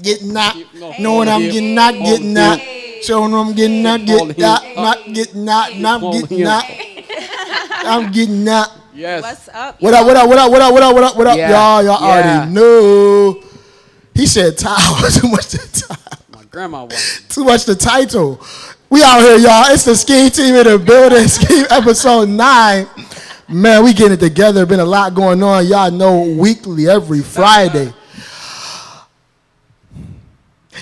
getting that. Knowing I'm getting not getting that. Showing them I'm getting not getting that. Not getting that. Not getting that. I'm getting that. Yes. What's up? What up? What up? What up? What up? What up? What up? What up? Y'all already know. He said title. Too much to title. My grandma was. Too much the title. We out here, y'all. It's the SKEAM team in the building. SKEAM episode 9. Man, we getting it together. Been a lot going on. Y'all know weekly, every Friday.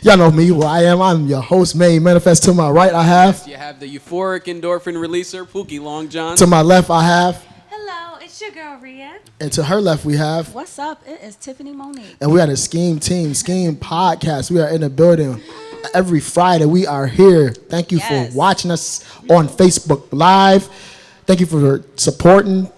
Y'all know me, who I am. I'm your host, May Manifest. To my right, I have. You have the euphoric endorphin releaser, Pookie Long John. To my left, I have. Hello, it's your girl, Rhea. And to her left, we have. What's up? It is Tiffany Monique. And we are the SKEAM team, SKEAM Podcast. We are in the building every Friday. We are here. Thank you for watching us on Facebook Live. Thank you for supporting,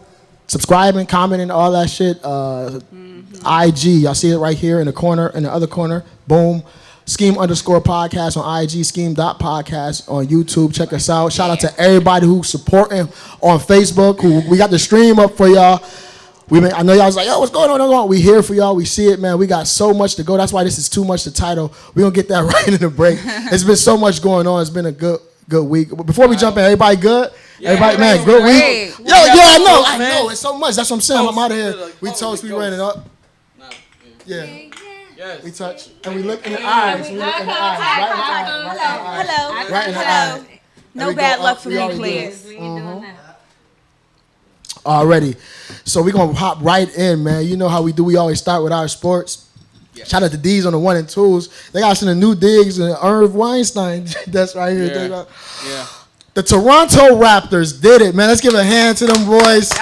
subscribing, commenting, all that shit. IG, y'all see it right here in the corner, in the other corner. Boom. SKEAM_podcast on IG, SKEAM.podcast on YouTube. Check us out. Shout out to everybody who's supporting on Facebook. We got the stream up for y'all. I know y'all was like, yo, what's going on? We here for y'all. We see it, man. We got so much to go. That's why this is too much to title. We're going to get that right in the break. It's been so much going on. It's been a good week. Before we jump in, everybody good? Yeah, everybody, man, good week. Yo, I know. It's so much. That's what I'm saying. I'm out of here. We toast. We ran it up. Yeah. Yes. We touch and we look in the eyes. We look in the eyes. Right in the eyes. Hello. Right in the eyes. No bad luck for me, please. Already. So we're going to hop right in, man. You know how we do. We always start with our sports. Yeah. Shout out to D's on the 1 and 2s. They got some of the new digs and Irv Weinstein. That's right here. Yeah. The Toronto Raptors did it, man. Let's give a hand to them boys.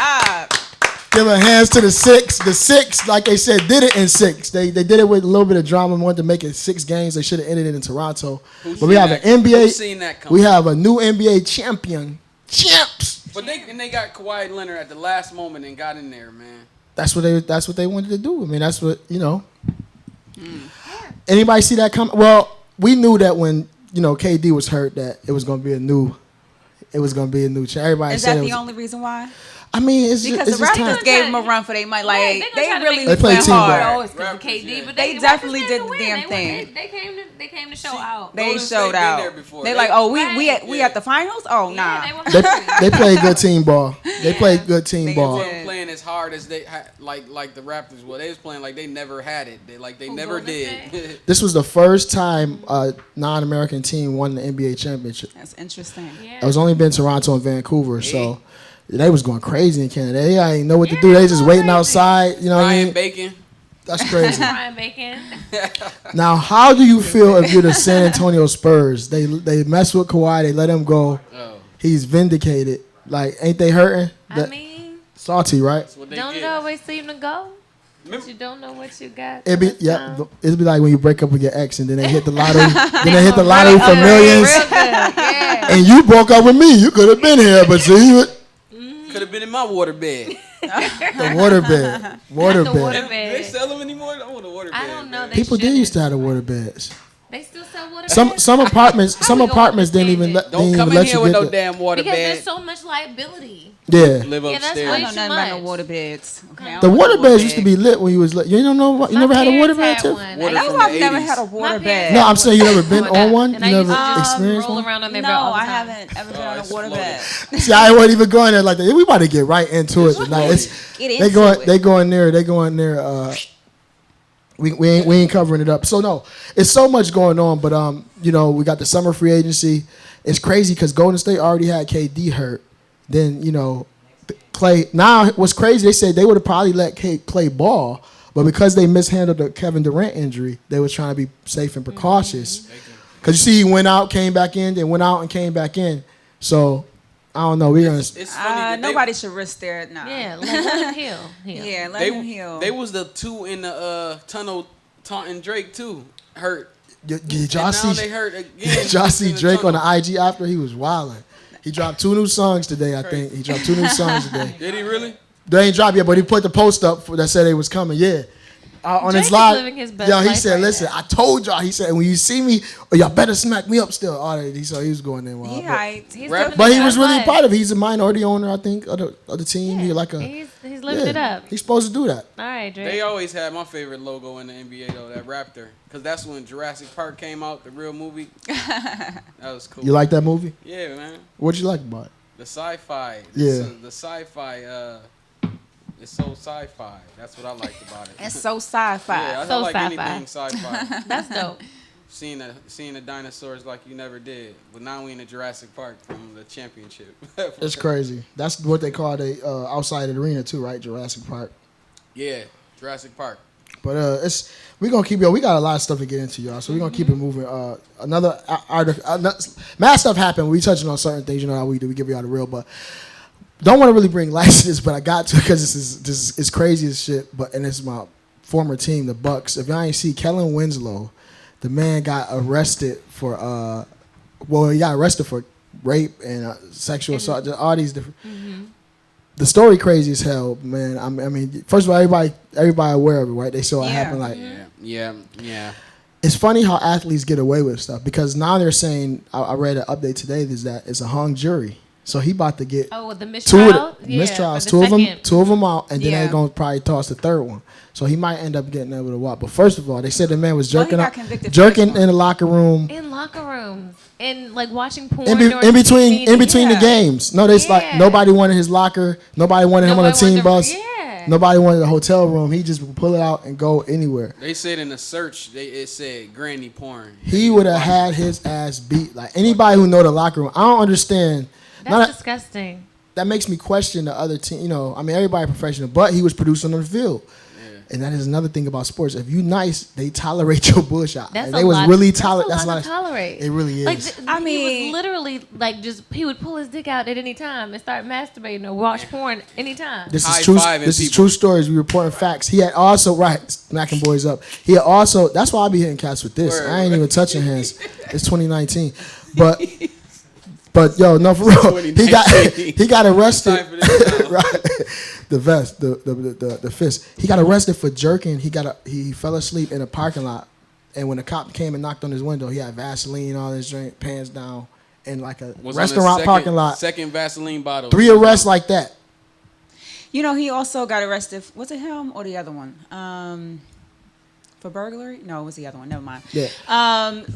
Give a hands to the six. The six, like they said, did it in 6. They did it with a little bit of drama. Wanted to make it 6 games. They should have ended it in Toronto. But we have an NBA. We have a new NBA champs. But they got Kawhi Leonard at the last moment and got in there, man. That's what they wanted to do. I mean, that's what Anybody see that coming? Well, we knew that when KD was hurt that it was going to be a new champ. Everybody is said that the only reason why? I mean, it's the Raptors gave him a run for their money. Like they really played hard. Always because of KD, but they definitely did the damn thing. They came to show out. They showed out. They like, oh, we at the finals? Oh, nah. They played good team ball. They played good team ball. They weren't playing as hard as they like the Raptors were. They was playing like they never had it. They never did. This was the first time a non-American team won the NBA championship. That's interesting. It was only been Toronto and Vancouver, so they was going crazy in Canada. They ain't know what to do. They just waiting outside. You know what I mean? Bacon. That's crazy. Brian Bacon. Now, how do you feel if you're the San Antonio Spurs? They mess with Kawhi. They let him go. Oh. He's vindicated. Like, ain't they hurting? I mean, salty, right? Don't it always seem to go? You don't know what you got. It'd be like when you break up with your ex and then they hit the lottery. Then they hit the lottery for millions. And you broke up with me. You could have been here, but see, could have been in my waterbed. The waterbed. They sell them anymore? I want a waterbed. I don't know. People did used to have the waterbeds. They still sell waterbeds? Some apartments didn't even let don't come in here with no damn waterbed. Because there's so much liability. Yeah. Live upstairs. I don't know nothing about no waterbeds. Okay, the waterbeds used to be lit when you was lit. You don't know? You never had a waterbed, too? I've never had a waterbed. No, I'm saying you never been on one? You never experienced one? No, I haven't ever been on a waterbed. See, I wasn't even going there like that. We about to get right into it tonight. They go in there. We ain't covering it up. So no, it's so much going on. But we got the summer free agency. It's crazy because Golden State already had KD hurt. Then Clay. Now what's crazy? They said they would have probably let Clay ball, but because they mishandled the Kevin Durant injury, they was trying to be safe and precautious. Because you see, he went out, came back in, then went out and came back in. So I don't know. It's funny nobody should risk their Yeah, let him heal. Yeah, let him heal. They was the two in the tunnel taunting Drake too. Hurt. Did y'all see Drake Drake on the IG after? He was wilding. He dropped 2 new songs today, I think. He dropped 2 new songs today. Did he really? They ain't dropped yet, but he put the post up that said they was coming. Yeah. On Drake his live. He said, listen, I told y'all. He said, when you see me, y'all better smack me up still. So he was going there wild. Yeah, but he was really part of it. He's a minority owner, I think, of the team. Yeah. He's like he's living it up. He's supposed to do that. All right, Drake. They always had my favorite logo in the NBA though, that Raptor, because that's when Jurassic Park came out, the real movie. That was cool. You like that movie? Yeah, man. What'd you like about it? The sci-fi. Yeah. The sci-fi. It's so sci-fi. That's what I liked about it. It's so sci-fi. Yeah, I So like sci-fi. anything sci-fi. That's dope. Seeing the dinosaurs like you never did. But now we in the Jurassic Park from the championship. It's crazy. That's what they call the outside of the arena too, right? Jurassic Park. Yeah, Jurassic Park. But we're gonna keep we got a lot of stuff to get into, y'all. So we're gonna keep it moving. Another mad stuff happened. We touching on certain things, you know how we do. We give y'all the real, but don't want to really bring lights to this, but I got to because this is crazy as shit. And it's my former team, the Bucks. If y'all ain't see Kellen Winslow, the man got arrested for he got arrested for rape and sexual assault, just all these different. Mm-hmm. The story crazy as hell, man. I mean, first of all, everybody aware of it, right? They saw it happen. Like, yeah. It's funny how athletes get away with stuff because now they're saying. I read an update today. Is that it's a hung jury, so he about to get the mistrial. Mistrials, two of them out, and then they're gonna probably toss the third one. So he might end up getting able to walk. But first of all, they said the man was jerking in the locker room. In locker rooms. And like watching porn in between the games. No, they like nobody wanted his locker. Nobody wanted him on the team bus. Yeah. Nobody wanted the hotel room. He just would pull it out and go anywhere. They said in the search, it said granny porn. He would have had his ass beat. Like anybody who know the locker room, I don't understand. That's disgusting. That makes me question the other team. You know, I mean, everybody professional, but he was producing on the field. And that is another thing about sports. If you nice, they tolerate your bullshit. That's they was really tolerate. That's a lot to tolerate. It really is. Like, he was literally like he would pull his dick out at any time and start masturbating or watch porn anytime. This is true. This is true stories. We reporting facts. He had also smacking boys up. He had also. That's why I be hitting cats with this. I ain't even touching hands. It's 2019, But yo, no, for real, he got arrested. Right, the vest, the fist. He got arrested for jerking. He fell asleep in a parking lot, and when the cop came and knocked on his window, he had Vaseline on his drink, pants down, in like a restaurant parking lot. Second Vaseline bottle. 3 arrests like that. You know, he also got arrested. Was it him or the other one? For burglary? No, it was the other one. Never mind. Yeah.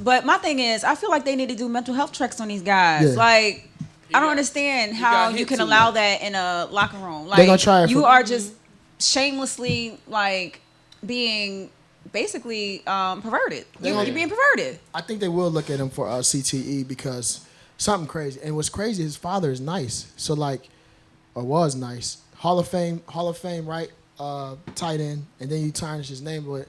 But my thing is, I feel like they need to do mental health checks on these guys. Yeah. Like, I don't understand how you can allow that in a locker room. Like, they're gonna try it. You are just shamelessly like being basically perverted. You're being perverted. I think they will look at him for CTE because something crazy. And what's crazy, his father is nice. So like, or was nice. Hall of Fame, right? Tight end, and then you tarnish his name with.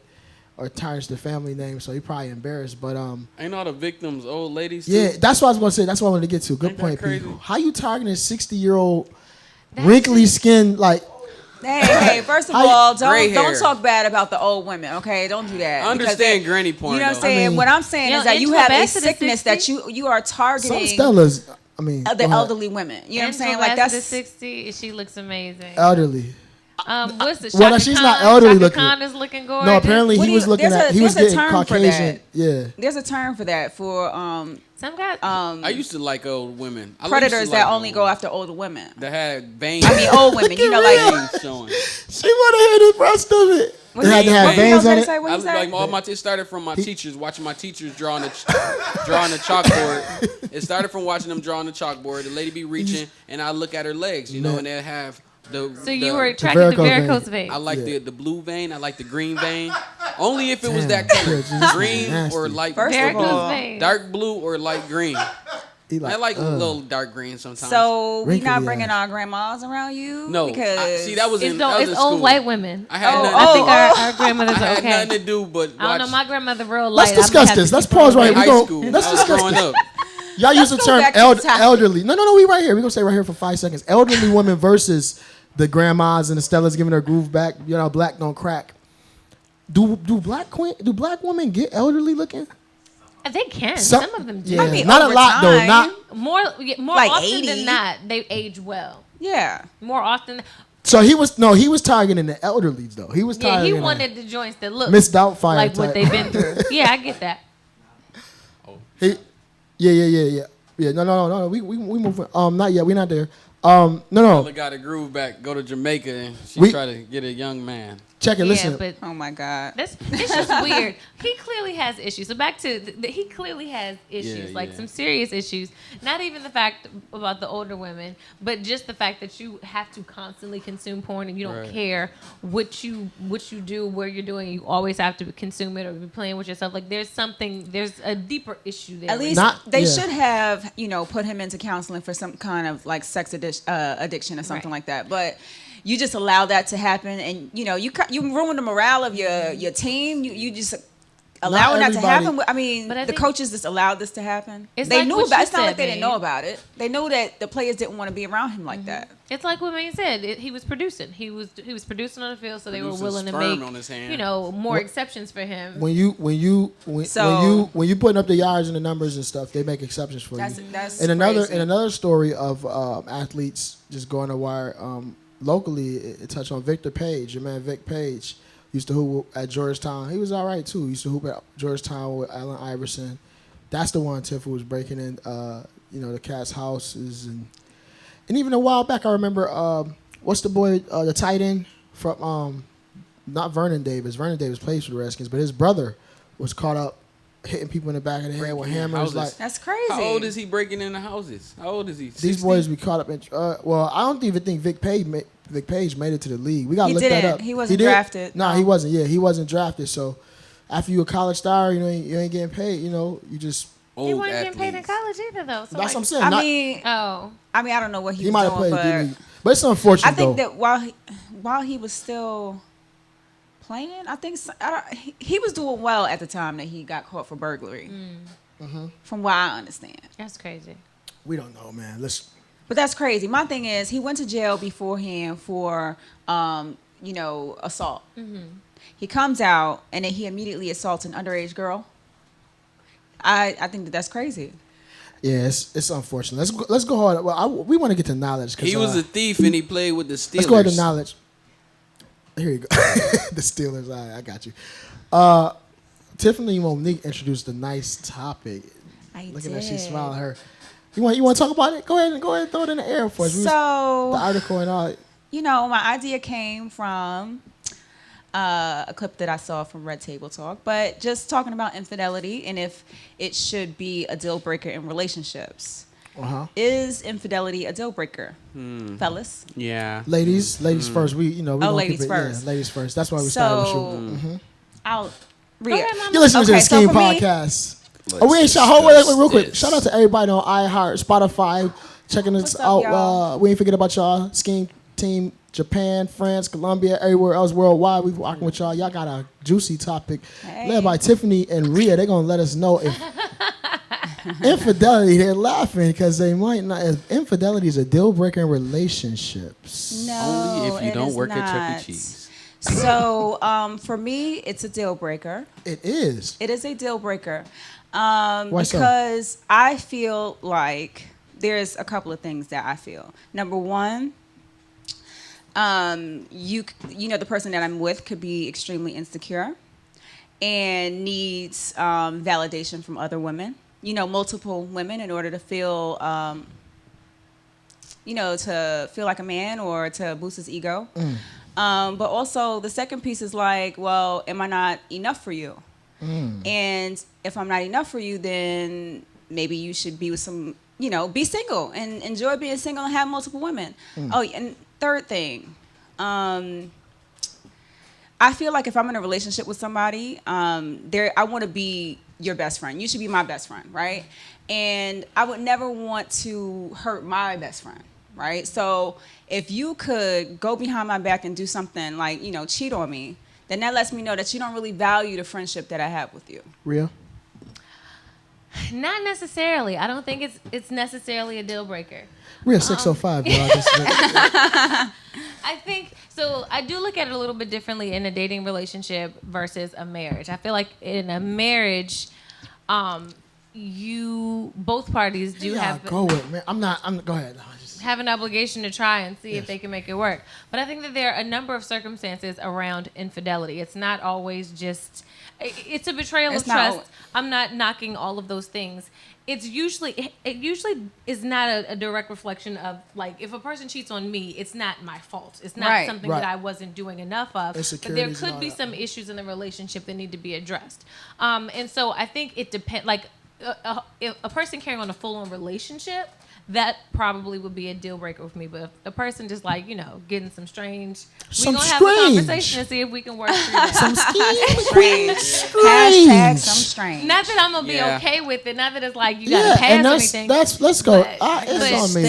Or tarnish the family name, so he probably embarrassed. But ain't all the victims old ladies? Too? Yeah, that's what I was gonna say. That's what I wanted to get to. Good point, people. How you targeting a 60-year-old wrinkly skin like? Hey, first of all, don't talk bad about the old women, okay? Don't do that. I understand granny porn. You know what I'm saying? What I'm saying is that you have a sickness that you are targeting. Some Stellas, the elderly women. You know what I'm saying? Like that's 60. She looks amazing. Elderly. What's the well, she's not elderly looking. Khan is looking gorgeous. No, apparently he was looking at. He was getting Caucasian. Yeah. There's a term for that for some guys. I used to like old women. Predators that only go after older women. That had veins. I mean, old women. You know, like veins showing. She want to hear the rest of it. It had to have veins on it. I was like, it started from my teachers, watching my teachers draw on the chalkboard. It started from watching them draw on the chalkboard. The lady be reaching, and I look at her legs, and they'll have. So you were attracted to varicose vein. I like the blue vein. I like the green vein. Only if it was that color, green or light blue, dark blue or light green. I like a little dark green sometimes. So we not bringing our grandmas around you? No, because see that was in it's old white women. I had I think our grandmothers are okay. I had nothing to do but. I don't know. My grandmother real light. Let's discuss this. Let's pause right here. Let's discuss this. Y'all use the term elderly. No. We right here. We gonna stay right here for 5 seconds. Elderly women versus the grandmas and the Stellas giving her groove back. You know, black don't crack. Do black women get elderly looking? They can. Some of them do. Yeah, I mean, not a lot though. Not more like often 80. than not. They age well. Yeah, more often. So he was targeting the elderlies though. He was targeting. He wanted the joints that look Miss Doubtfire like type. what they've been through. Yeah, I get that. Yeah. No. We moving. Not yet. We're not there. No. Mother got a groove back. Go to Jamaica and she try to get a young man. Check it. Listen. But oh my God, it's just weird. He clearly has issues. So back to he clearly has issues, some serious issues. Not even the fact about the older women, but just the fact that you have to constantly consume porn and you don't care what you do, where you're doing. You always have to consume it or be playing with yourself. Like there's a deeper issue there. At least they should have put him into counseling for some kind of like sex addiction or something like that. But you just allow that to happen, and you ruin the morale of your team. You just allowing that to happen. I mean, the coaches just allowed this to happen. They knew about it. It's not like they didn't know about it. They knew that the players didn't want to be around him like that. It's like what Wayne said. He was producing. He was producing on the field, so they were willing to make more exceptions for him. When you putting up the yards and the numbers and stuff, they make exceptions for you. That's and crazy. another story of athletes just going to wire. Locally, it touched on Victor Page. Your man Vic Page used to hoop at Georgetown. He was all right too. He used to hoop at Georgetown with Allen Iverson. That's the one, Tiff, who was breaking in, the cats' houses and even a while back. I remember what's the boy, the tight end from not Vernon Davis. Vernon Davis plays for the Redskins, but his brother was caught up hitting people in the back of the head with hammers. Like, that's crazy. How old is he breaking into houses? How old is he? 60? These boys be caught up in. I don't even think Vic Page made it to the league. We gotta look that up. He wasn't drafted. No, he wasn't. Yeah, he wasn't drafted. So after you a college star, you ain't getting paid. You just. He wasn't getting paid in college either, though. So that's what I'm saying. I mean, I don't know what he was might have played, but it's unfortunate. I think that while he was still playing, I think he was doing well at the time that he got caught for burglary. From what I understand. That's crazy. We don't know, man. Listen. But that's crazy. My thing is, he went to jail beforehand for, assault. He comes out and then he immediately assaults an underage girl. I think that's crazy. Yeah, it's unfortunate. Let's go hard. Well, we want to get to knowledge. He was a thief and he played with the Steelers. Let's go ahead to knowledge. Here you go. The Steelers. I got you. Tiffany Monique introduced a nice topic. Looking at she smiling her. You want to talk about it? Go ahead and throw it in the air for us. So the article and all. My idea came from a clip that I saw from Red Table Talk, but just talking about infidelity and if it should be a deal breaker in relationships. Is infidelity a deal breaker, fellas? Yeah. Ladies first. Ladies first. Yeah, ladies first. That's why we started with you. You're listening to the SKEAM Podcast. We ain't shout. Wait, real quick. Shout out to everybody on iHeart, Spotify, checking us out. We ain't forget about y'all. SKEAM team, Japan, France, Colombia, everywhere else worldwide. We rocking with y'all. Y'all got a juicy topic led by Tiffany and Rhea. They're gonna let us know if infidelity. They're laughing because they might not. If infidelity is a deal breaker in relationships. No, only if you don't work at Chuck E. Cheese. So for me, it's a deal breaker. It is. It is a deal breaker. Why because I feel like there's a couple of things that I feel. Number one, the person that I'm with could be extremely insecure and needs validation from other women. Multiple women in order to feel, to feel like a man or to boost his ego. But also the second piece is like, well, am I not enough for you? And if I'm not enough for you, then maybe you should be with some, be single and enjoy being single and have multiple women. Oh, and third thing, I feel like if I'm in a relationship with somebody, I want to be your best friend. You should be my best friend, right? And I would never want to hurt my best friend, right? So if you could go behind my back and do something like, cheat on me, then that lets me know that you don't really value the friendship that I have with you. Rhea? Not necessarily. I don't think it's necessarily a deal breaker. Rhea 605, y'all. I think so. I do look at it a little bit differently in a dating relationship versus a marriage. I feel like in a marriage, both parties do have. Go with man. Go ahead. Have an obligation to try and see if they can make it work. But I think that there are a number of circumstances around infidelity. It's not always just. It's a betrayal of trust. I'm not knocking all of those things. it usually is not a direct reflection of, like, if a person cheats on me, it's not my fault. It's not something that I wasn't doing enough of. But there could be some issues in the relationship that need to be addressed. And so I think it depends. Like, if a person carrying on a full-on relationship, that probably would be a deal breaker with me. But if a person just, like, you know, getting some strange, we're going to have a conversation and see if we can work through that. Some strange. Hashtag some strange. Not that I'm going to be okay with it. Not that it's like you got to pass anything. Let's go. It's on me.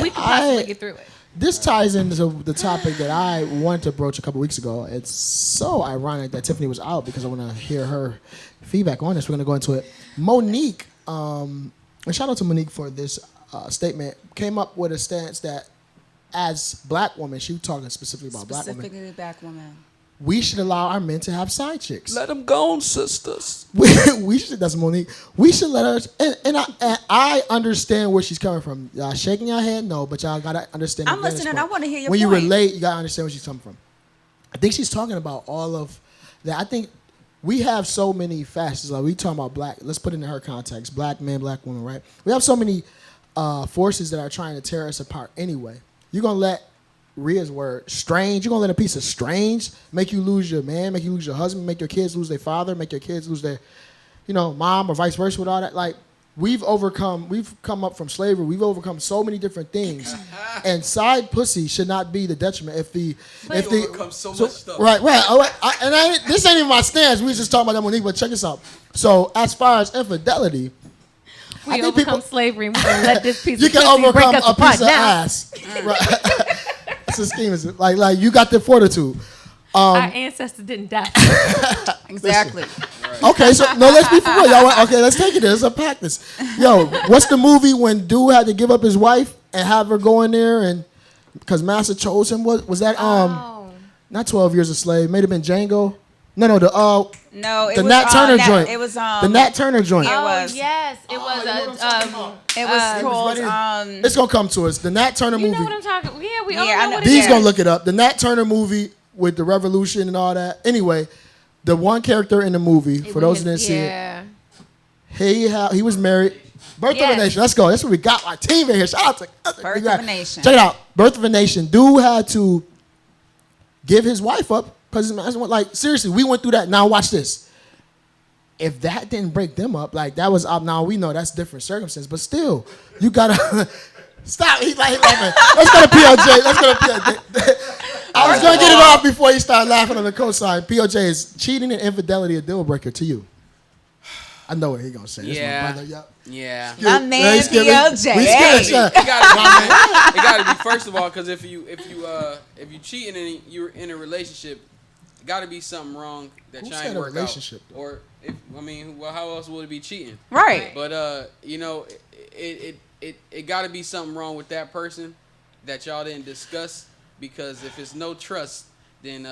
We can possibly get through it. This ties into the topic that I wanted to broach a couple weeks ago. It's so ironic that Tiffany was out because I want to hear her feedback on this. We're going to go into it. Monique, and shout out to Monique for this statement, came up with a stance that as black women, she was talking specifically about black women. Specifically black women. We should allow our men to have side chicks. Let them go, sisters. we should. That's Monique. We should let her. And I understand where she's coming from. Y'all shaking your head, no, but y'all gotta understand. I'm listening. I want to hear your when point. When you relate, you gotta understand where she's coming from. I think she's talking about all of that. I think we have so many facets. Like we talking about black. Let's put it in her context. Black men, black women, right? We have so many forces that are trying to tear us apart. Anyway, you're gonna let Rhea's word, strange. You're going to let a piece of strange make you lose your man, make you lose your husband, make your kids lose their father, make your kids lose their, mom or vice versa with all that. Like, we've come up from slavery. We've overcome so many different things. And side pussy should not be the detriment. Overcome so much stuff. Right. This ain't even my stance. We was just talking about that, Monique, but check this out. So, as far as infidelity, we overcome slavery and we're going to let this piece you of can pussy break overcome us a apart piece of now. ass. Right. That's a scheme. Like you got the fortitude. Our ancestors didn't die. Exactly. Okay, so no, let's be for real. Okay, let's take it there. It's a practice. Yo, what's the movie when dude had to give up his wife and have her go in there and because Master chose him? Was that not 12 Years a Slave? May have been Django. No, it the was Nat Turner joint. It was the Nat Turner joint. It was. Yes, it was. It was called. It's gonna come to us. The Nat Turner movie. You know what I'm talking? Yeah, we all know what it D's is. gonna look it up. The Nat Turner movie with the revolution and all that. Anyway, the one character in the movie, for those who didn't see it, he was married. Birth of a Nation. Let's go. That's what we got. My team in here. Shout out to Birth of a Nation. Check it out. Birth of a Nation. Dude had to give his wife up because like seriously, we went through that. Now watch this. If that didn't break them up, like that was up. Now we know that's different circumstances, but still, you gotta stop. He's like, let's go to POJ. I was gonna get it off before you start laughing on the cosign. POJ, is cheating and infidelity a deal breaker to you? I know what he's gonna say. Yeah. That's my brother. Yeah. My man POJ. It gotta be first of all, because if you cheating and you're in a relationship, it gotta be something wrong that y'all ain't work out. Or how else would it be cheating? Right. But it gotta be something wrong with that person that y'all didn't discuss, because if it's no trust, then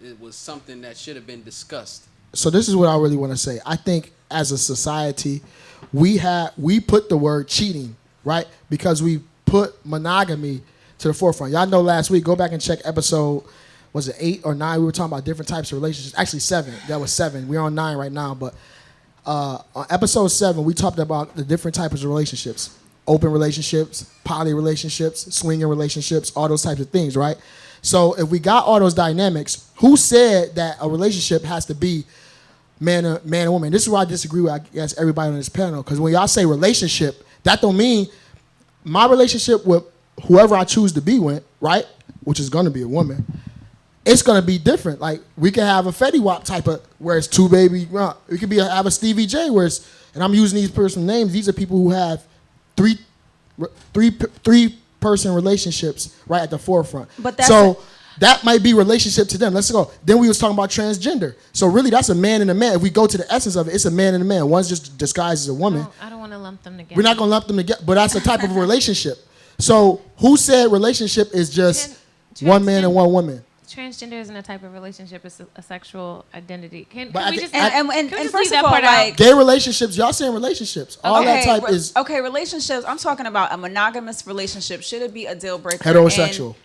it was something that should have been discussed. So this is what I really want to say. I think as a society, we put the word cheating, right? Because we put monogamy to the forefront. Y'all know last week, go back and check episode, was it 8 or 9? We were talking about different types of relationships. Actually 7. That was 7. We're on 9 right now. But on episode 7, we talked about the different types of relationships. Open relationships, poly relationships, swinging relationships, all those types of things, right? So if we got all those dynamics, who said that a relationship has to be man and woman? This is where I disagree with, I guess, everybody on this panel. Because when y'all say relationship, that don't mean my relationship with whoever I choose to be with, right? Which is going to be a woman. It's going to be different. Like, we can have a Fetty Wap type of, where it's two baby. We could have a Stevie J, where it's, and I'm using these personal names. These are people who have three person relationships right at the forefront. But that's that might be relationship to them. Let's go. Then we was talking about transgender. So really, that's a man and a man. If we go to the essence of it, it's a man and a man. One's just disguised as a woman. I don't want to lump them together. We're not going to lump them together, but that's a type of relationship. So who said relationship is just one man and one woman? Transgender isn't a type of relationship. It's a sexual identity. Can we just first of all, like gay relationships, y'all saying relationships. All that type is okay. Relationships. I'm talking about a monogamous relationship. Should it be a deal breaker? Heterosexual.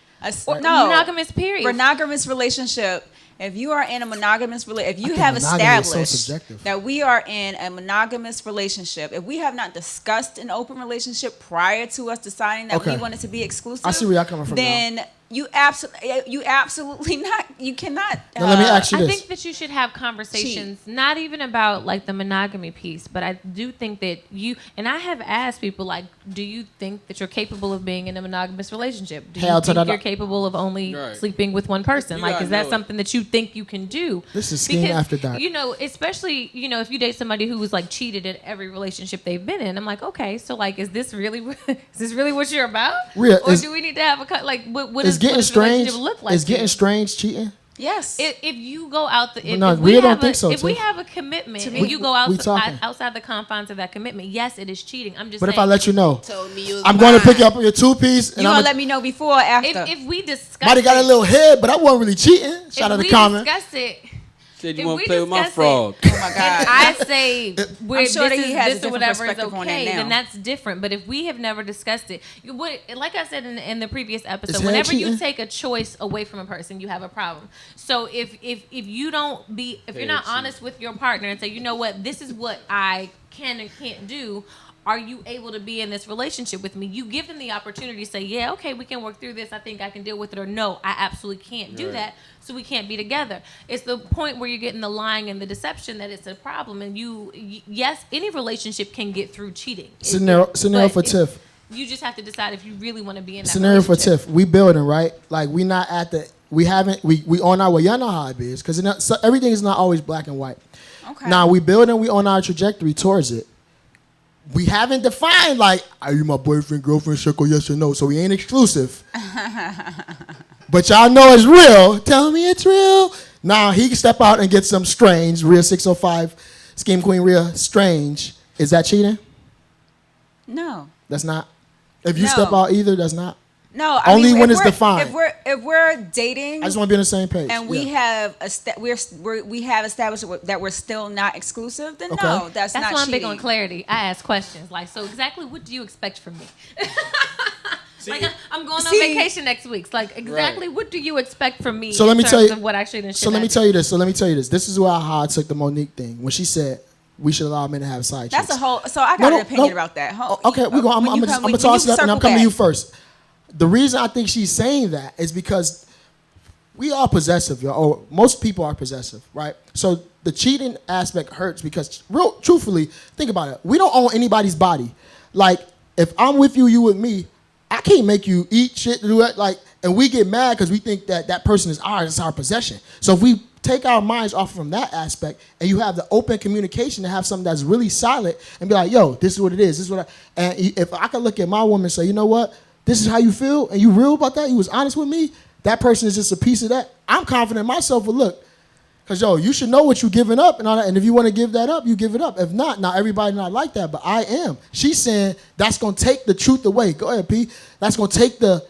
No, monogamous. Period. Monogamous relationship. If you are in a monogamous relationship, if you have established that we are in a monogamous relationship, if we have not discussed an open relationship prior to us deciding that we want it to be exclusive, I see where y'all coming from. Then now. You absolutely not. You cannot. Now, let me ask you this. I think that you should have conversations, not even about like the monogamy piece, but I do think that and I have asked people like, do you think that you're capable of being in a monogamous relationship? Do you think you're capable of only sleeping with one person? Like, is that something that you think you can do? This is SKEAM After Dark. You know, especially, you know, if you date somebody who was like cheated in every relationship they've been in, I'm like, okay, so like, is this really what you're about? Real, or do we need to have what is getting strange. Look like is getting strange cheating? Yes. If you go out if we have a commitment and you go outside the confines of that commitment, yes, it is cheating. I'm just. But saying, if I let you know, I'm going to pick you up your 2-piece. You gonna let me know before or after? If we discuss, might have got a little head, but I wasn't really cheating. Shout out to the comment. Discuss it. Said you want to play with my frog. Oh my God! I say I'm sure that he has this or whatever is okay, then that's different. But if we have never discussed it, like I said in the previous episode, whenever you take a choice away from a person, you have a problem. So if you if you're not honest with your partner and say, you know what, this is what I can and can't do. Are you able to be in this relationship with me? You give them the opportunity to say, yeah, okay, we can work through this. I think I can deal with it. Or no, I absolutely can't do that. So we can't be together. It's the point where you're getting the lying and the deception that it's a problem. And yes, any relationship can get through cheating. Scenario for Tiff. You just have to decide if you really want to be in that scenario for relationship. Tiff. We building, right? Like we not at the, we on our way. Y'all know how it is. Because everything is not always black and white. Okay. Now we building, we on our trajectory towards it. We haven't defined, like, are you my boyfriend, girlfriend, circle, yes or no? So we ain't exclusive. But y'all know it's real. Tell me it's real. Now he can step out and get some strange. Rhea 605, Scheme Queen Rhea, strange. Is that cheating? No. That's not? If you step out either, that's not? No, only when it's defined. If we're dating, I just want to be on the same page. And we have established that we're still not exclusive. Then no, that's not cheating. That's why I'm big on clarity. I ask questions like, so exactly what do you expect from me? Like I'm going on vacation next week. So like exactly what do you expect from me? So let me tell you. What actually so let me tell you this. This is how I took the Monique thing when she said we should allow men to have side chicks. That's a whole. So I got an opinion about that. Okay, we go. I'm gonna toss it up, and I'm coming to you first. The reason I think she's saying that is because we are possessive, or most people are possessive, right? So the cheating aspect hurts because, truthfully, think about it. We don't own anybody's body. Like, if I'm with you, you with me, I can't make you eat shit, do it, like, and we get mad because we think that person is ours, it's our possession. So if we take our minds off from that aspect and you have the open communication to have something that's really solid and be like, yo, this is what it is. This is what and if I can look at my woman and say, you know what? This is how you feel, and you real about that, you was honest with me, that person is just a piece of that. I'm confident in myself, but look, because, you should know what you're giving up, and all that, and if you want to give that up, you give it up. If not, now everybody not like that, but I am. She's saying that's going to take the truth away. Go ahead, P. That's going to take the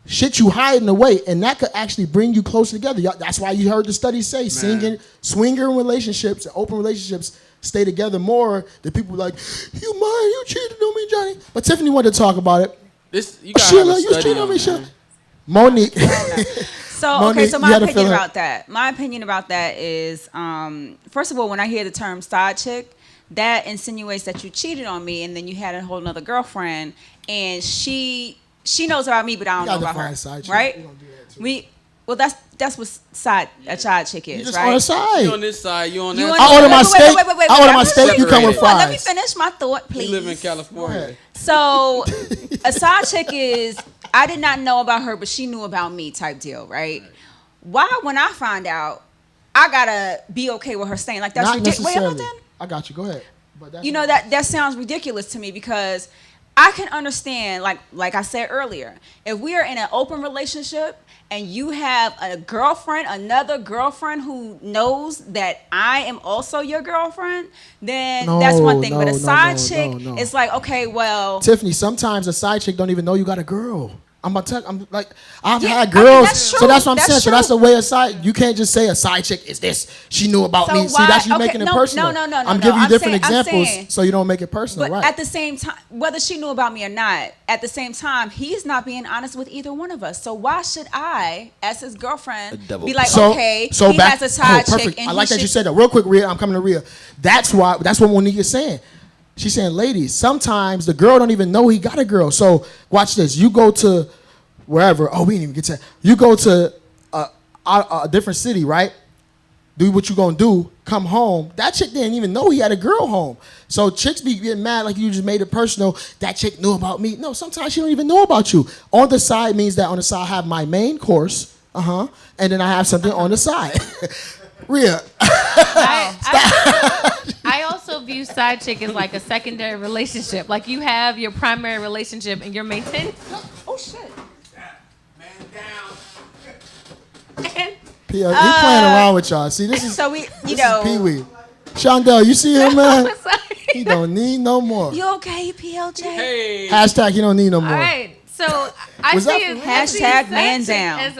shit you hiding away, and that could actually bring you closer together. That's why you heard the studies say swinger relationships and open relationships stay together more than people like, you cheated on me, Johnny. But Tiffany wanted to talk about it. Sheila, you cheated on me, Sheila. Monique. So my opinion about that is, first of all, when I hear the term side chick, that insinuates that you cheated on me, and then you had a whole nother girlfriend, and she knows about me, but I don't know about her, right? Well, that's what a side chick is, you just right? On the side. You on this side, you on that side. I order my steak. I order my steak. You come with fries. Let me finish my thought, please. You live in California. So a side chick is, I did not know about her, but she knew about me type deal, right? Why, when I find out, I gotta be okay with her staying? Like, that's ridiculous. I got you. Go ahead. But that sounds ridiculous to me, because I can understand, like I said earlier, if we are in an open relationship and you have another girlfriend who knows that I am also your girlfriend, then that's one thing. But a side chick, it's like, okay, well, Tiffany, sometimes a side chick don't even know you got a girl. I'm like, I've had girls. That's true. So that's what I'm saying. True. So that's the way a side. You can't just say a side chick is this. She knew about me. See, that's you making it personal. No. I'm giving you different examples so you don't make it personal, but right? at the same time, whether she knew about me or not, at the same time, he's not being honest with either one of us. So why should I, as his girlfriend, be like, okay, he has a side chick, and I like that you said that. Real quick, Rhea, I'm coming to Rhea. That's what Monique is saying. She's saying, ladies, sometimes the girl don't even know he got a girl. So watch this. You go to wherever. Oh, we didn't even get to that. You go to a different city, right? Do what you gonna do. Come home. That chick didn't even know he had a girl home. So chicks be getting mad like you just made it personal. That chick knew about me. No, sometimes she don't even know about you. On the side means that on the side I have my main course. And then I have something on the side. Rhea. I also view side chick as like a secondary relationship. Like you have your primary relationship and you're maintaining. Oh shit. Man down. He playing around with y'all. See, this is so we, Pee Wee. Shondell, you see him, man? He don't need no more. You okay, PLJ? Hey. Hashtag he don't need no more. All right. So I see it hashtag man down as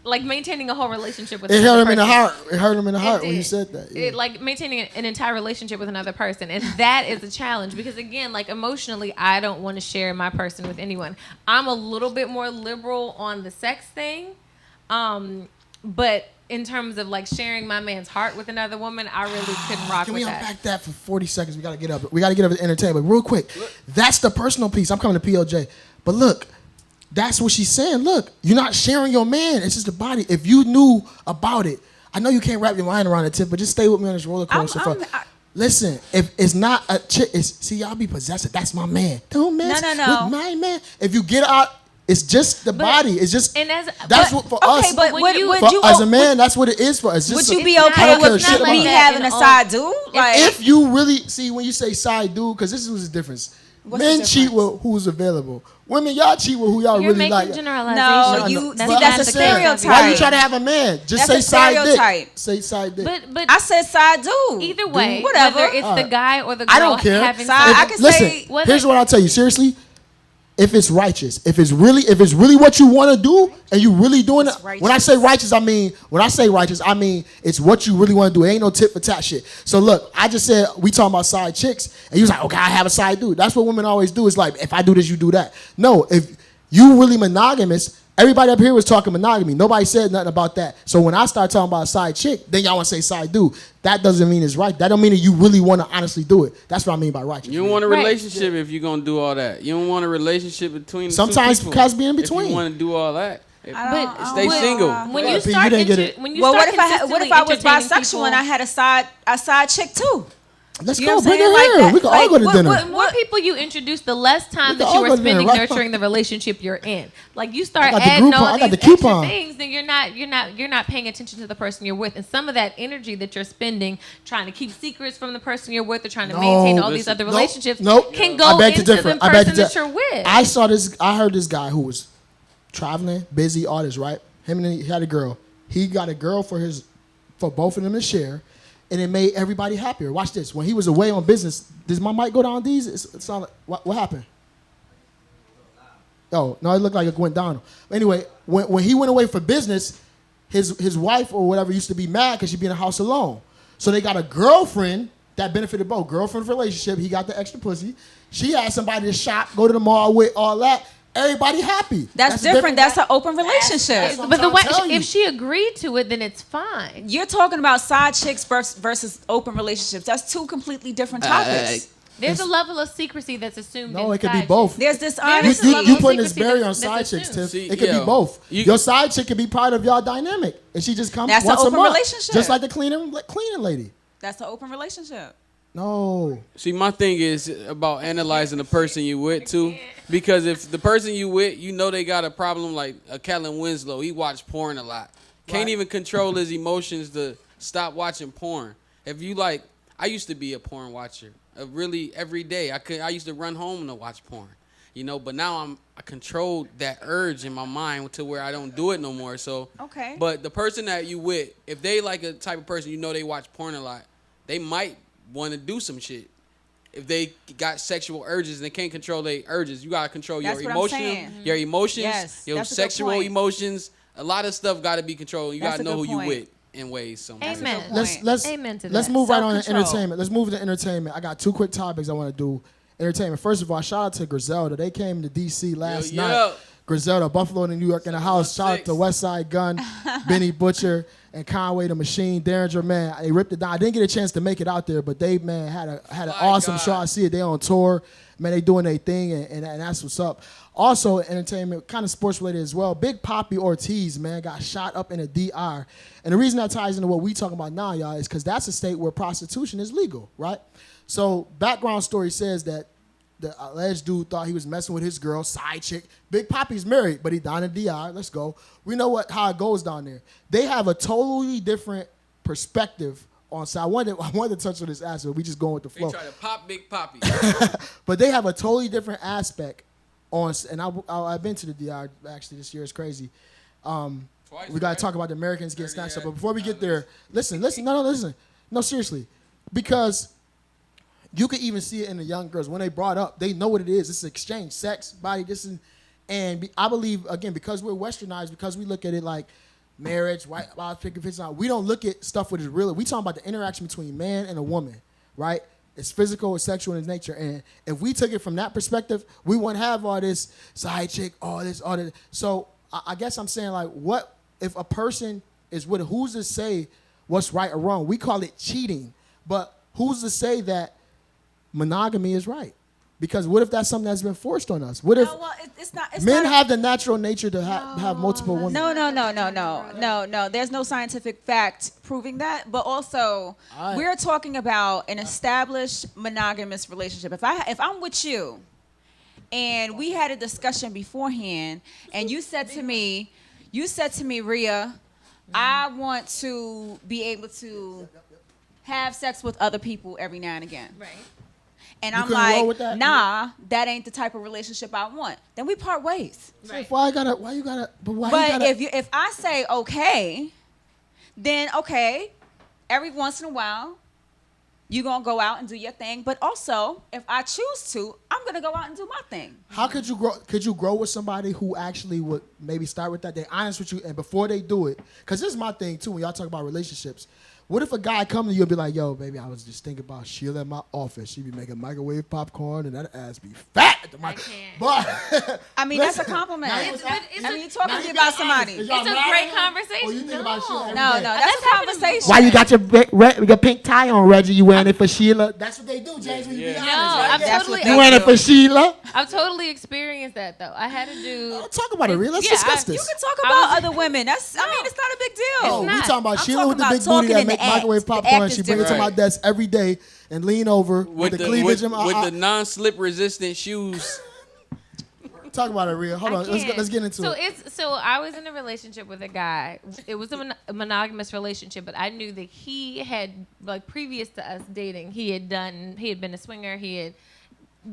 like maintaining a whole relationship with. It hurt him in the person. heart. It hurt him in the heart when you said that. Yeah. It, like maintaining an entire relationship with another person, and that is a challenge because again, like emotionally, I don't want to share my person with anyone. I'm a little bit more liberal on the sex thing, but in terms of like sharing my man's heart with another woman, I really couldn't rock Can with we that. unpack that for 40 seconds? We gotta get up. We gotta get up to entertainment. Real quick. That's the personal piece. I'm coming to PLJ. But look, that's what she's saying. Look, you're not sharing your man. It's just the body. If you knew about it, I know you can't wrap your mind around it, Tiff, but just stay with me on this roller coaster. Listen, if it's not a chick, see, y'all be possessive. That's my man. Don't mess with my man. If you get out, it's just the body. It's just that's what for us. But as a man, that's what it is for us. Would you be okay with me having a side dude? Like, if you really see when you say side dude, because this is the difference. Men cheat with who's available. Women, y'all cheat with who y'all really like. No, that's a stereotype. Why you try to have a man? Just say side dick. Say side dick. But I said side dude. Either way, whatever. Whether it's the guy or the girl, I don't care. having I can say. Here's what I'll tell you. Seriously, if it's righteous, if it's really what you want to do, and you really doing it. When I say righteous, I mean it's what you really want to do. It ain't no tit for tat shit. So look, I just said we talking about side chicks, and you was like, okay, I have a side dude. That's what women always do. It's like, if I do this, you do that. No, if you really monogamous, everybody up here was talking monogamy. Nobody said nothing about that. So when I start talking about a side chick, then y'all want to say side dude. That doesn't mean it's right. That don't mean that you really want to honestly do it. That's what I mean by righteous. You don't want a relationship if you're going to do all that. You don't want a relationship between sometimes two people. because be in between. If you want to do all that. Stay single. When you start what if I was bisexual and I had a side chick too? Let's go. Bring her here. We can all go to dinner. The more people you introduce, the less time that you are spending nurturing the relationship you're in. Like you start adding all these extra things, then you're not paying attention to the person you're with, and some of that energy that you're spending trying to keep secrets from the person you're with or trying to maintain all these other relationships can go into the person that you're with. I heard this guy who was traveling, busy artist, right? He had a girl. He got a girl for both of them to share. And it made everybody happier. Watch this. When he was away on business, does my mic go down these? It sound like, what happened? Oh, no, it looked like it went down. Anyway, when he went away for business, his wife or whatever used to be mad because she'd be in the house alone. So they got a girlfriend that benefited both. Girlfriend relationship, he got the extra pussy. She had somebody to shop, go to the mall with, all that. Everybody happy. That's different. That's an open relationship. But if she agreed to it, then it's fine. You're talking about side chicks versus open relationships. That's two completely different topics. There's a level of secrecy that's assumed. No, it could be both. There's this honest. You putting this barrier on side chicks, Tiff. It could be both. Your side chick could be part of your dynamic, and she just comes once a month, relationship. Just like the cleaning lady. That's an open relationship. No. See, my thing is about analyzing the person you with too, because if the person you with, you know they got a problem like a Kellen Winslow. He watched porn a lot. Can't even control his emotions to stop watching porn. If you like, I used to be a porn watcher. Really every day. I used to run home to watch porn. But now I control that urge in my mind to where I don't do it no more. So okay. But the person that you with, if they like a type of person, they watch porn a lot, they might want to do some shit. if they got sexual urges and they can't control their urges, you gotta control That's your what I'm saying. your emotions, Yes, your that's a good sexual point. emotions. A lot of stuff gotta be controlled. You That's gotta a know good who you point. with in ways. So Amen. Let's Let's move right on to Self-control. entertainment. Let's move to entertainment. I got 2 quick topics I want to do. Entertainment. First of all, shout out to Griselda. They came to DC last night. Griselda, Buffalo, and New York in the house. Shout out to Westside Gun, Benny Butcher, and Conway the Machine. Derringer, man, they ripped it down. I didn't get a chance to make it out there, but they, man, had an awesome show. I see it. They on tour. Man, they doing their thing, and that's what's up. Also, entertainment, kind of sports related as well. Big Papi Ortiz, man, got shot up in a DR. And the reason that ties into what we talking about now, y'all, is because that's a state where prostitution is legal, right? So, background story says that the alleged dude thought he was messing with his girl, side chick. Big Papi's married, but he down in DR. Let's go. We know how it goes down there. They have a totally different perspective on side. I wanted to touch on this aspect. We just going with the flow. They try to pop Big Papi. But they have a totally different aspect on, and I've been to the DR actually this year. It's crazy. Twice, We got to talk about the Americans getting snatched up. But before we get there, listen. No, seriously. Because you could even see it in the young girls. When they brought up, they know what it is. It's exchange, sex, body, I believe, again, because we're westernized, because we look at it like marriage, white, picket fits out, we don't look at stuff what is real. We talking about the interaction between man and a woman, right? It's physical, it's sexual in its nature. And if we took it from that perspective, we wouldn't have all this side chick, all this. So I guess I'm saying, like, what if a person is with who's to say what's right or wrong? We call it cheating. But who's to say that monogamy is right? Because what if that's something that's been forced on us? What if it's not. Men have the natural nature to have multiple women? No. There's no scientific fact proving that. But also, we're talking about an established monogamous relationship. If I'm with you, and we had a discussion beforehand, and you said to me, Rhea, I want to be able to have sex with other people every now and again. Right. And You I'm couldn't roll like, with that? nah, that ain't the type of relationship I want. Then we part ways. Right. Why you gotta? If I say okay, then okay, every once in a while, you're gonna go out and do your thing. But also, if I choose to, I'm gonna go out and do my thing. How could you grow? Could you grow with somebody who actually would maybe start with that? They're honest with you, and before they do it, because this is my thing too. When y'all talk about relationships, what if a guy come to you and be like, "Yo, baby, I was just thinking about Sheila in my office. She be making microwave popcorn, and that ass be fat at the mic." But I mean, that's a compliment. You're talking to me about somebody. It's a great conversation. Or you think about Sheila every No, day? that's a conversation. Why you got your pink tie on, Reggie? You wearing it for Sheila? That's what they do, James. When you be honest, right? That's what You wearing it for Sheila? I've totally experienced that though. I had to do. Talk about it, real. Let's discuss this. You can talk about other women. It's not a big deal. Oh, we not. talking about I'm Sheila with the talking big about booty that talking in make the act. microwave The popcorn. act She is bring it to my different. desk every day and lean over with the cleavage. With the non-slip resistant shoes. Talk about it, Rhea. Hold on. Let's get into it. So I was in a relationship with a guy. It was a monogamous relationship, but I knew that he had, like, previous to us dating, he had been a swinger. He had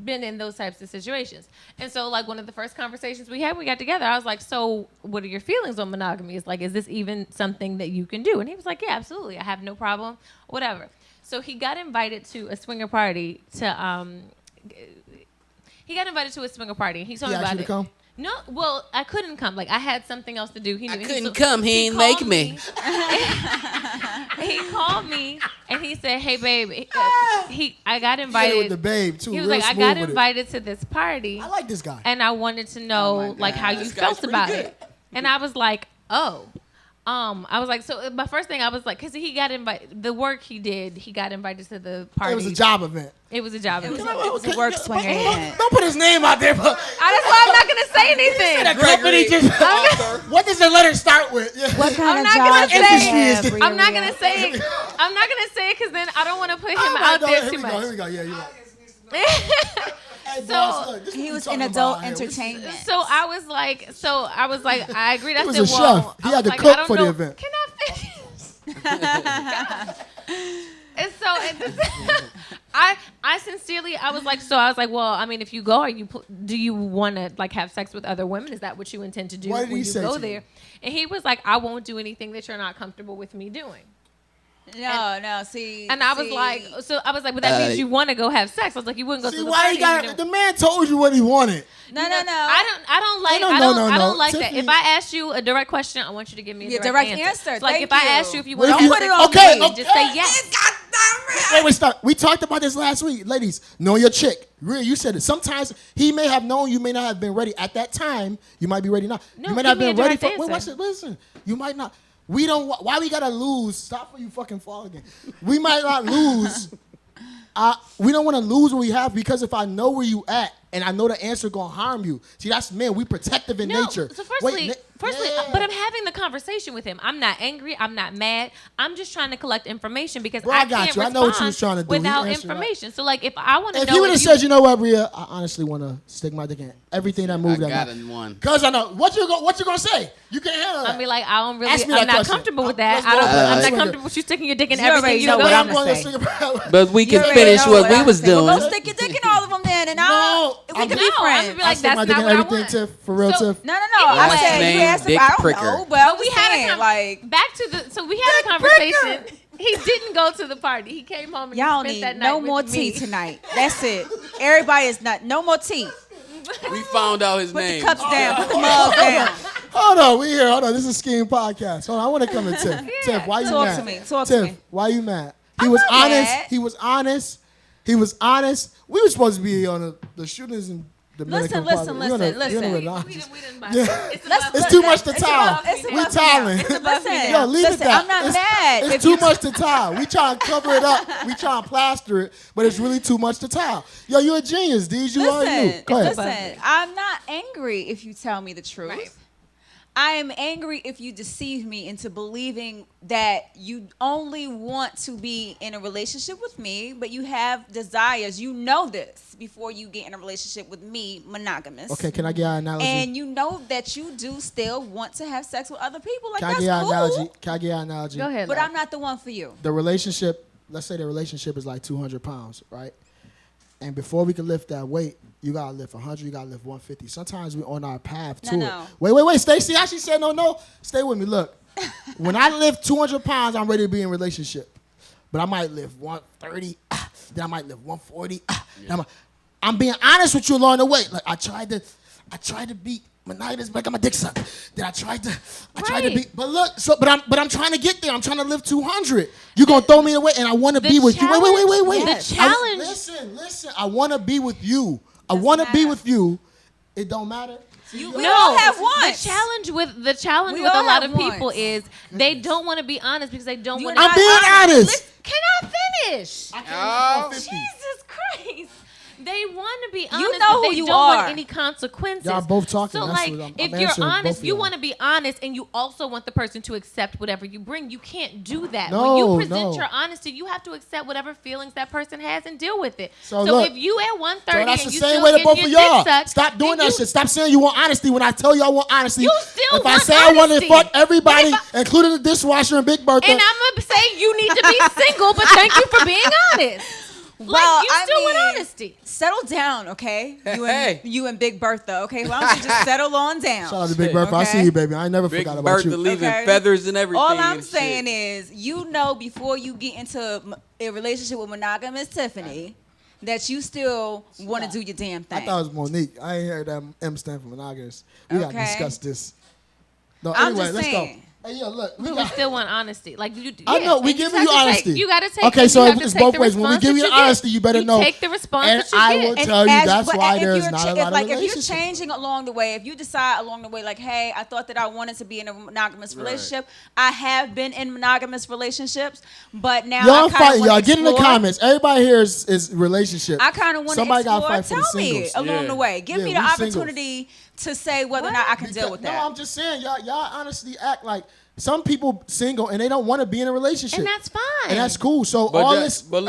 been in those types of situations. And so, like, one of the first conversations we got together, I was like, so what are your feelings on monogamy? It's like, is this even something that you can do? And he was like, yeah, absolutely. I have no problem, whatever. So he got invited to a swinger party He got invited to a swinger party. He told me about you to it. come? No, well, I couldn't come. Like, I had something else to do. He couldn't come. He ain't make me. He called me and he said, "Hey, babe, I got invited." With the babe too. He was real like, "I smooth got with it. invited to this party." I like this guy. And I wanted to know, like, how you This felt guy's about pretty it. And I was like, "Oh." I was like, so my first thing I was like, because he got invited, the work he did, he got invited to the party. It was a job event. It was a job event. It was a work swinger event. Don't put his name out there. But That's why I'm not going to say anything. company just. What does the letter start with? Yeah. What kind I'm of not job gonna do say you it. have, I'm not Rhea? going to say it. I'm not going to say it because then I don't want to put him Oh, out no, there here too we much. go. Here we go. Yeah, you're right. Hey, boss, look, this is He what was we in talking adult about here. entertainment. So I was like, I agreed. I He was said, a well, chef. He I had was to like, cook I don't for the know. event. Can I finish? And so I sincerely, I was like, well, I mean, if you go, do you want to, like, have sex with other women? Is that what you intend to do What did when he you say go to there? you? And he was like, I won't do anything that you're not comfortable with me doing. No. See, and I was like, but that means you want to go have sex. I was like, you wouldn't go to the why party. the man told you what he wanted. No. I don't like that. If I ask you a direct question, I want you to give me a direct answer. So like if I ask you if you want to put it on me, just say yes. Wait, stop. We talked about this last week. Ladies, know your chick. Really, you said it. Sometimes he may have known you may not have been ready at that time. You might be ready now. No, you may not have been ready for. Wait, listen. You might not. We don't. Why we gotta lose? Stop when you fucking fall again. We might not lose. We don't want to lose what we have because if I know where you at and I know the answer gonna harm you. See, that's men. We protective in nature. So firstly, but I'm having the conversation with him. I'm not angry. I'm not mad. I'm just trying to collect information because I can't respond I know what you was trying to do. without information. So like, if I want to know, if he would have said, you know what, Bria, I honestly want to stick my dick in everything that moved. I got it in one. Cause I know what you gonna say. You can't handle that. I mean, like, I'm not comfortable with that. I'm not comfortable with you sticking your dick in everything you know go what down. I'm saying. But we can finish what we was doing. Well, go stick your dick in all of them then, and we can be friends. I'm like, that's not what I want. Tiff, for real, Tiff. No. I said you asked if I don't know, but we had we had a conversation. He didn't go to the party. He came home and y'all spent need that night no with more me. tea tonight. That's it. Everybody is no more tea. We found out his Put name. the cups down. Put the mug down. Hold on, we here. Hold on, this is SKEAM Podcast. Hold on, I want to come to Tiff. Tiff, why you mad? Talk to me. Why you mad? I'm not mad. He was honest. We were supposed to be on the shooters in Dominican Republic. Listen. It's too much to tell. We telling. Yo, leave it there. I'm not mad. It's too much to tell. We trying to cover it up. We trying to plaster it, but it's really too much to tell. Yo, you're a genius, Deej. You are you. Go ahead. Listen, I'm not angry if you tell me the truth. Right. I am angry if you deceive me into believing that you only want to be in a relationship with me, but you have desires. You know this before you get in a relationship with me, monogamous. Okay, can I get an analogy? And you know that you do still want to have sex with other people. Like, can I that's get an cool. analogy? Can I get an analogy? Go ahead. But I'm not the one for you. The relationship, let's say the relationship is like 200 pounds, right? And before we can lift that weight, you gotta lift 100, you gotta lift 150. Sometimes we're on our path to it. Wait, Stacey, how she said no. Stay with me. Look, when I lift 200 pounds, I'm ready to be in a relationship. But I might lift 130, then I might lift 140. I'm being honest with you along the way. Like I tried to beat monogamous, but I got my dick sucked. Then I tried to beat, but look, but I'm trying to get there. I'm trying to lift 200. You gonna throw me away, and I want to be with you. Wait. The challenge. Listen. I want to be with you. I want to be with you. It don't matter. We all have one. The challenge with a lot of people is they don't want to be honest because they don't want to. I'm being honest. Can I finish? Jesus Christ. They want to be honest, you know but who they you don't are. want any consequences. Y'all both talking. So, That's like, if you're honest, you want to be honest, and you also want the person to accept whatever you bring. You can't do that. When you present your honesty, you have to accept whatever feelings that person has and deal with it. So look, if you at 130 that's and the you same still way to getting both your of y'all. dick sucked, Stop doing that shit. Stop saying you want honesty when I tell you I want honesty. You still if want I say I want to honesty. fuck everybody, including the dishwasher and Big Bertha. And I'm going to say you need to be single, but thank you for being honest. Well, you still want honesty. Settle down, okay? Hey. You and Big Bertha, okay? Why don't you just settle on down? Shout out to Big Bertha. I see you, baby. I never forgot about Big you. Bertha leaving feathers and everything. All I'm saying is, you know, before you get into a relationship with monogamous Tiffany, that you still want to do your damn thing. I thought it was Monique. I ain't heard that M stand for monogamous. We got to discuss this. No, I'm anyway, just let's saying. go. Hey, yo, look. We still want honesty. Like I know, we giving you honesty. You got to take. Okay, so it's both ways. When we give you honesty, you better know. Take the response and that you I get. will tell you that's why there's not a lot of if relationships. you're changing along the way, if you decide along the way, like, hey, I thought that I wanted to be in a monogamous relationship. I have been in monogamous relationships, but now y'all fighting. Y'all get in the comments. Everybody here is relationship. I kind of want to explore. Tell me along the way. Give me the opportunity to say whether or not I can deal with that. No, I'm just saying, y'all honestly act like some people single and they don't want to be in a relationship, and that's fine, and that's cool. So but all this, wait.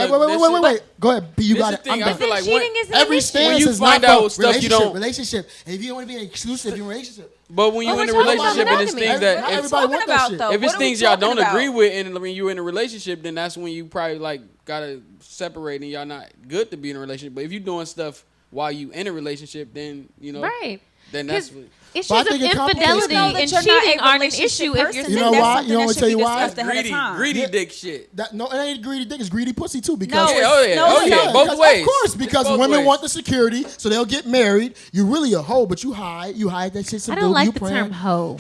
Go ahead, you got it. I feel like every stance you is find not out stuff you don't relationship. And if you don't want to be in an exclusive relationship, but when you're in a relationship and it's things that everybody want that shit. If it's things y'all don't agree with, and when you're in a relationship, then that's when you probably like gotta separate, and y'all not good to be in a relationship. But if you're doing stuff while you in a relationship, then you know, right? Then that's Issues of infidelity and cheating aren't an issue if you're. You know why? You know what I tell you why? Greedy dick shit. No, it ain't greedy dick. It's greedy pussy too. Because both ways. Of course, because women want the security, so they'll get married. You're really a hoe, but you hide that shit. I don't like the term hoe.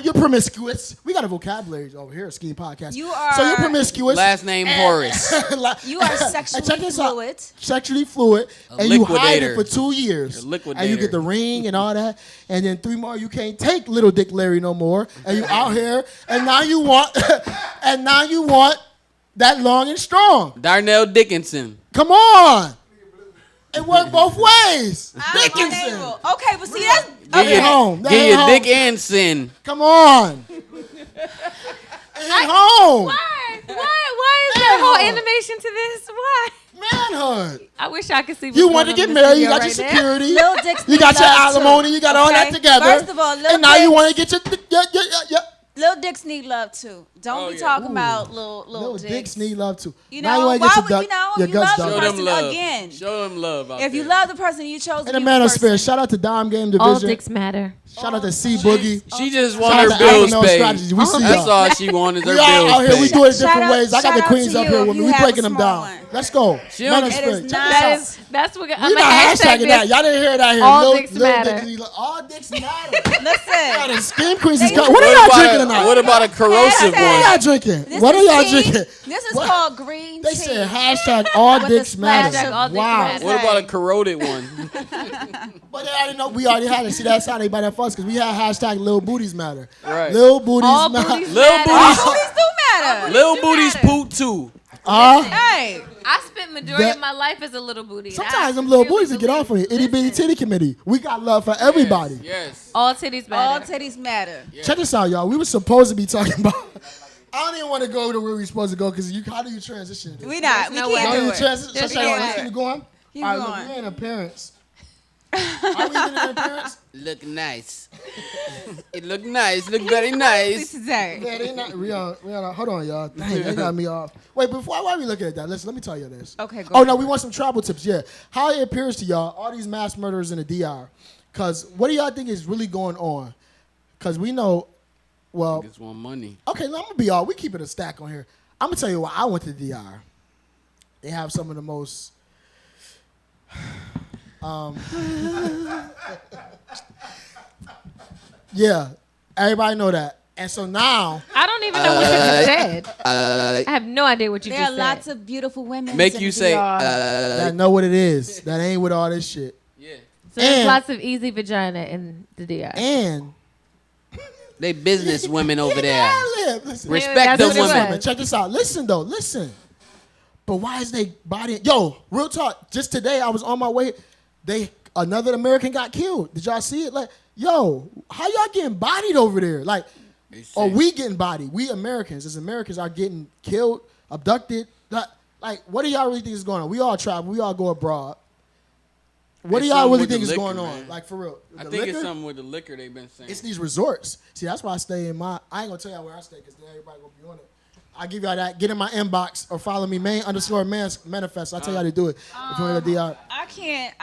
You're promiscuous. We got a vocabulary over here at SKEAM Podcast. So you're promiscuous. Last name Horace. You are sexually fluid. Sexually fluid, and you hide it for 2 years. And you get the ring and all that, and then 3 more. You can't take little Dick Larry no more, and you out here, and now you want, that long and strong. Darnell Dickinson. Come on. It worked both ways. Dickinson. Okay, but see that's Get your dick and sin. Come on. Home. Why is there a whole animation to this? Why? Manhood. I wish I could see. You want to get married. You got your security. You got your alimony. You got all that together. First of all, and now you want to get your little dicks need love too. Don't be talking about little dicks need love too. You know, why would you know? You love the person again. Show them love. If you love the person you chose, in the manosphere, shout out to Dom Game Division. All dicks matter. Shout out to C Boogie. She just want her bills paid. That's all she wants is her bills paid. Out here, we do it different ways. I got the queens up here with me. We breaking them down. Let's go. That's what I'm not hashtagging that. Y'all didn't hear that here. All dicks matter. All dicks matter. Listen. SKEAM Queens is coming. What are y'all drinking tonight? What about a corrosive one? What are y'all drinking? What are y'all drinking? This is called green tea. They said hashtag all dicks matter. Wow. What about a corroded one? But they already know we already had it. See, that's how they buy that fuss because we had hashtag Lil Booties matter. Right. Lil Booties matter. Lil Booties do matter. Lil Booties poop too. Hey. I spent majority of my life as a little booty. Sometimes them little booties to get off of it. Itty bitty titty committee. We got love for everybody. Yes. All titties matter. All titties matter. Yes. Check this out, y'all. We were supposed to be talking about. I don't even want to go to where we're supposed to go because how do you transition? We not. We can't do it. Keep going. Keep all right, going. look, we're in appearance. Are we in appearance? Look nice. It look nice. Look very nice. Very nice. We on, hold on, y'all. Dang, they got me off. Wait, why are we looking at that? Listen, let me tell you this. Okay, go Oh, no, we want some travel tips. Yeah. How it appears to y'all, all these mass murderers in the DR. Because what do y'all think is really going on? Because we know, well. Niggas want money. Okay, I'm going to be all. We keep it a stack on here. I'm going to tell you why I went to the DR. They have some of the most. Yeah, everybody know that. And so now I don't even know what you just said. I have no idea what you just said. There are lots of beautiful women make you say that know what it is. That ain't with all this shit. Yeah. So there's lots of easy vagina in the DR. And they business women over there. Listen, respect the women. Check this out. Listen. But why is they body? Yo, real talk. Just today, I was on my way. Another American got killed. Did y'all see it? Like, yo, how y'all getting bodied over there? Like, or we getting bodied? We Americans, as Americans, are getting killed, abducted. Like, what do y'all really think is going on? We all travel. We all go abroad. What do y'all really think is going on? Like, for real? I think it's something with the liquor they've been saying. It's these resorts. See, that's why I stay in my. I ain't gonna tell y'all where I stay because then everybody gonna be on it. I'll give y'all that. Get in my inbox or follow me, main_manifest. I'll tell y'all to do it. If you want to DR. I can't.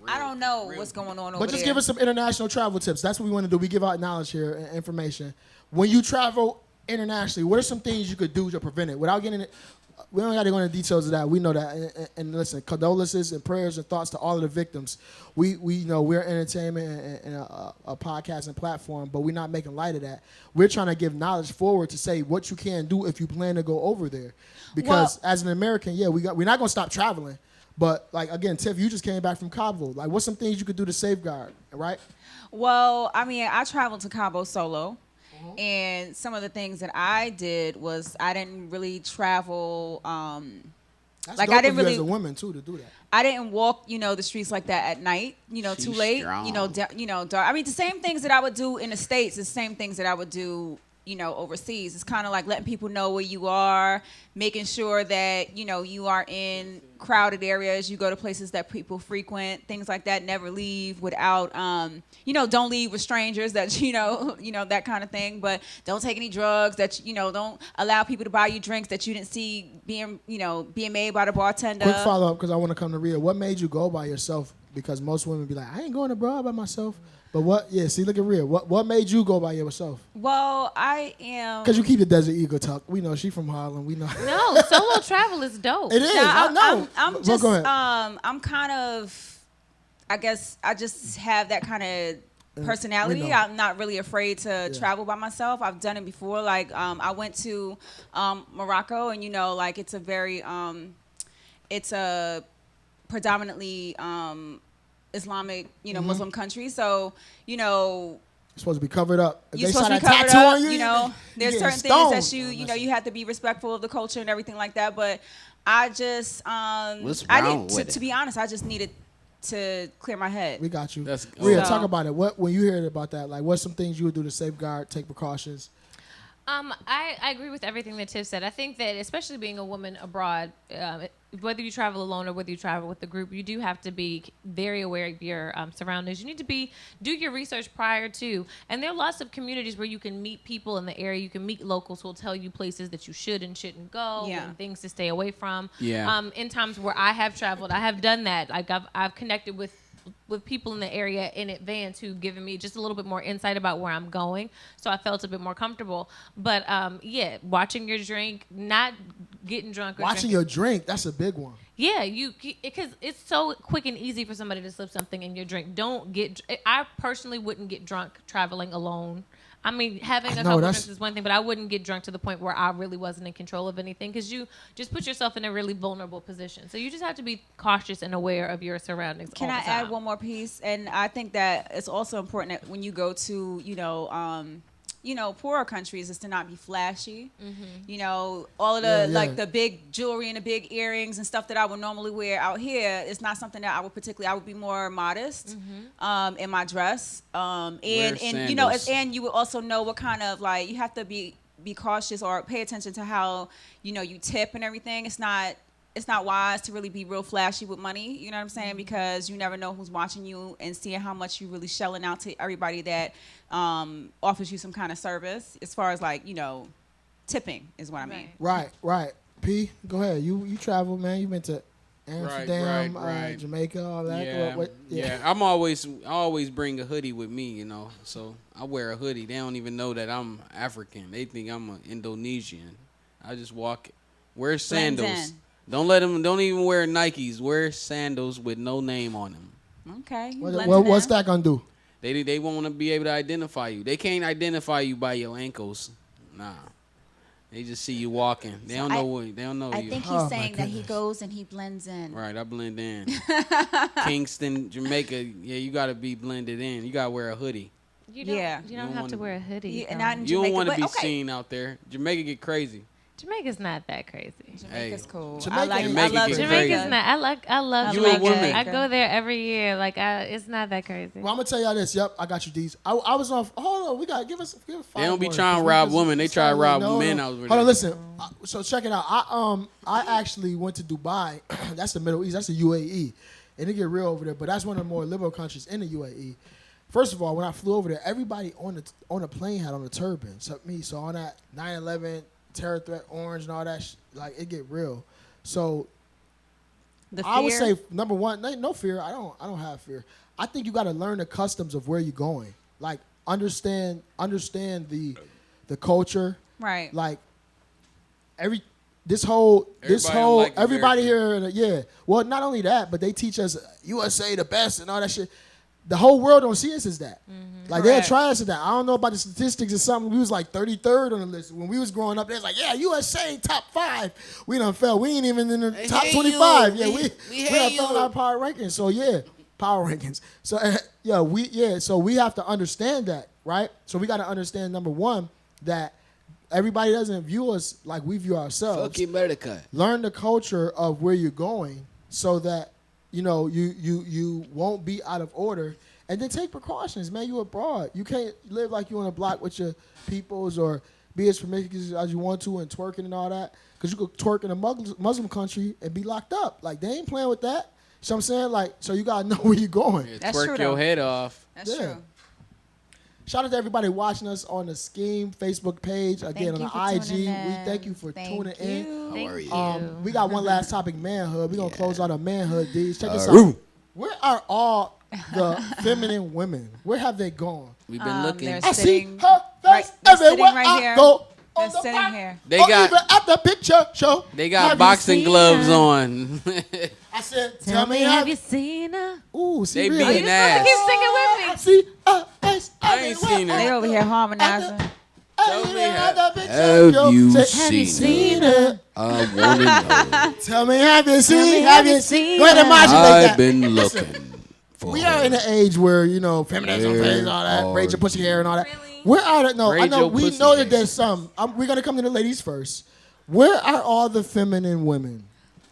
I don't know what's going on over there. But just give us some international travel tips. That's what we want to do. We give out knowledge here and information. When you travel internationally, what are some things you could do to prevent it? Without getting it, we don't got to go into details of that. We know that. And listen, condolences and prayers and thoughts to all of the victims. We know we're entertainment and a podcasting platform, but we're not making light of that. We're trying to give knowledge forward to say what you can do if you plan to go over there. Because as an American, we're not going to stop traveling. But, like, again, Tiff, you just came back from Cabo. Like, what's some things you could do to safeguard, right? Well, I mean, I traveled to Cabo solo. And some of the things that I did was I didn't really travel. That's like dope I didn't really as a woman too to do that. I didn't walk, the streets like that at night. Too late. Strong. Dark. I mean, the same things that I would do in the States, the same things that I would do, overseas. It's kind of like letting people know where you are, making sure that you are in crowded areas. You go to places that people frequent, things like that. Never leave without, don't leave with strangers. That that kind of thing. But don't take any drugs. That don't allow people to buy you drinks that you didn't see being made by the bartender. Quick follow up because I want to come to Rhea. What made you go by yourself? Because most women be like, I ain't going abroad by myself. But what? Yeah. See, look at Rhea. What made you go by yourself? Well, I am. Because you keep the Desert Eagle tuck. We know she from Harlem. We know. No, solo travel is dope. It is. I know. I'm just. Go ahead. I'm kind of. I guess I just have that kind of personality. I'm not really afraid to travel by myself. I've done it before. Like I went to Morocco, and like it's a very it's a predominantly Islamic, Muslim country. So, you're supposed to be covered up. If you're they supposed to be saw that covered tattoo up. on you, There's certain things that you have to be respectful of the culture and everything like that. But I just, to be honest, I just needed to clear my head. We got you. Rhea, talk about it. When you heard about that, like, what's some things you would do to safeguard, take precautions? I agree with everything that Tiff said. I think that especially being a woman abroad, whether you travel alone or whether you travel with a group, you do have to be very aware of your surroundings. You need to do your research prior to. And there are lots of communities where you can meet people in the area. You can meet locals who will tell you places that you should and shouldn't go and things to stay away from. Yeah. In times where I have traveled, I have done that. Like I've connected with people in the area in advance who've given me just a little bit more insight about where I'm going, so I felt a bit more comfortable. But watching your drink, not getting drunk. Watching your drink, that's a big one. Yeah, because it's so quick and easy for somebody to slip something in your drink. I personally wouldn't get drunk traveling alone. I mean, having a couple drinks is one thing, but I wouldn't get drunk to the point where I really wasn't in control of anything, because you just put yourself in a really vulnerable position. So you just have to be cautious and aware of your surroundings. Can I add one more piece? And I think that it's also important that when you go to, poorer countries, is to not be flashy. Mm-hmm. All of the like the big jewelry and the big earrings and stuff that I would normally wear out here, it's not something that I would be more modest in my dress. And you would also know what kind of, like, you have to be cautious or pay attention to how you tip and everything. It's not wise to really be real flashy with money, you know what I'm saying? Because you never know who's watching you and seeing how much you really shelling out to everybody that offers you some kind of service, as far as, like, tipping is what I mean. Right. P, go ahead. You travel, man. You been to Amsterdam, right. Jamaica, all that. Yeah. I always bring a hoodie with me, so I wear a hoodie. They don't even know that I'm African. They think I'm an Indonesian. I just wear sandals. Don't even wear Nikes. Wear sandals with no name on them. Okay. What's that gonna do? They want to be able to identify you. They can't identify you by your ankles. Nah. They just see you walking. They don't know you. I think he's saying that he goes and he blends in. Right, I blend in. Kingston, Jamaica, you got to be blended in. You got to wear a hoodie. You don't have to wear a hoodie. Not in Jamaica, you don't want to be seen out there. Jamaica get crazy. Jamaica's not that crazy. Jamaica's cool. I love Jamaica's not. I love you Jamaica. A woman. I go there every year. Like it's not that crazy. Well, I'm gonna tell y'all this. Yep, I got you, D's. I was off. Hold on, we gotta give us 5 They don't be more, trying to rob women. They try to rob men out there. Hold on, listen. So check it out. I actually went to Dubai. That's the Middle East. That's the UAE, and it get real over there. But that's one of the more liberal countries in the UAE. First of all, when I flew over there, everybody on the plane had on a turban, except me. So on that 9/11. Terror threat, orange, and all that, like, it get real. So I would say, number one, no fear. I don't have fear. I think you got to learn the customs of where you're going. Like, understand the culture. Right. Like, everybody here, yeah. Well, not only that, but they teach us USA the best and all that shit. The whole world don't see us as that. Mm-hmm. Like, they'll try us as that. I don't know about the statistics or something. We was like 33rd on the list. When we was growing up, they was like, yeah, USA top 5. We done fell. We ain't even in the top 25. Yeah, we done fell in our power rankings. So, yeah, power rankings. So, so we have to understand that, right? So we got to understand, number one, that everybody doesn't view us like we view ourselves. Fuck America. Learn the culture of where you're going so that, you won't be out of order, and then take precautions, man. You abroad. You can't live like you on a block with your peoples or be as promiscuous as you want to and twerking and all that, because you could twerk in a Muslim country and be locked up. Like, they ain't playing with that. So I'm saying, like, so you gotta know where you're going. Yeah, twerk your head off. That's true. Shout out to everybody watching us on the SKEAM Facebook page. Again, on the IG. We thank you for tuning in. How are you? We got one last topic, manhood. We're going to close out on manhood, D's. Check this out. We are all the feminine women? Where have they gone? We've been looking. They're I see sitting her face they're sitting everywhere right I here. go. They're On the sitting park, here. They or got- even at the picture show. They got Have you boxing seen gloves her? on. I said, Tell me, have you seen her? Ooh, see, They really? beating ass. Keep singing with me. I see her face I ain't seen her. They over here harmonizing. Tell me, have Have you seen her? I wanna know. Tell me, have you seen? me, Have you seen? Go ahead and modulate that. I've been looking for. We are in an age where, feminism, and all that, braid your pussy hair and all that. Where are the, no, I Braid know, your we pussy know hair. that there's some. We're going to come to the ladies first. Where are all the feminine women?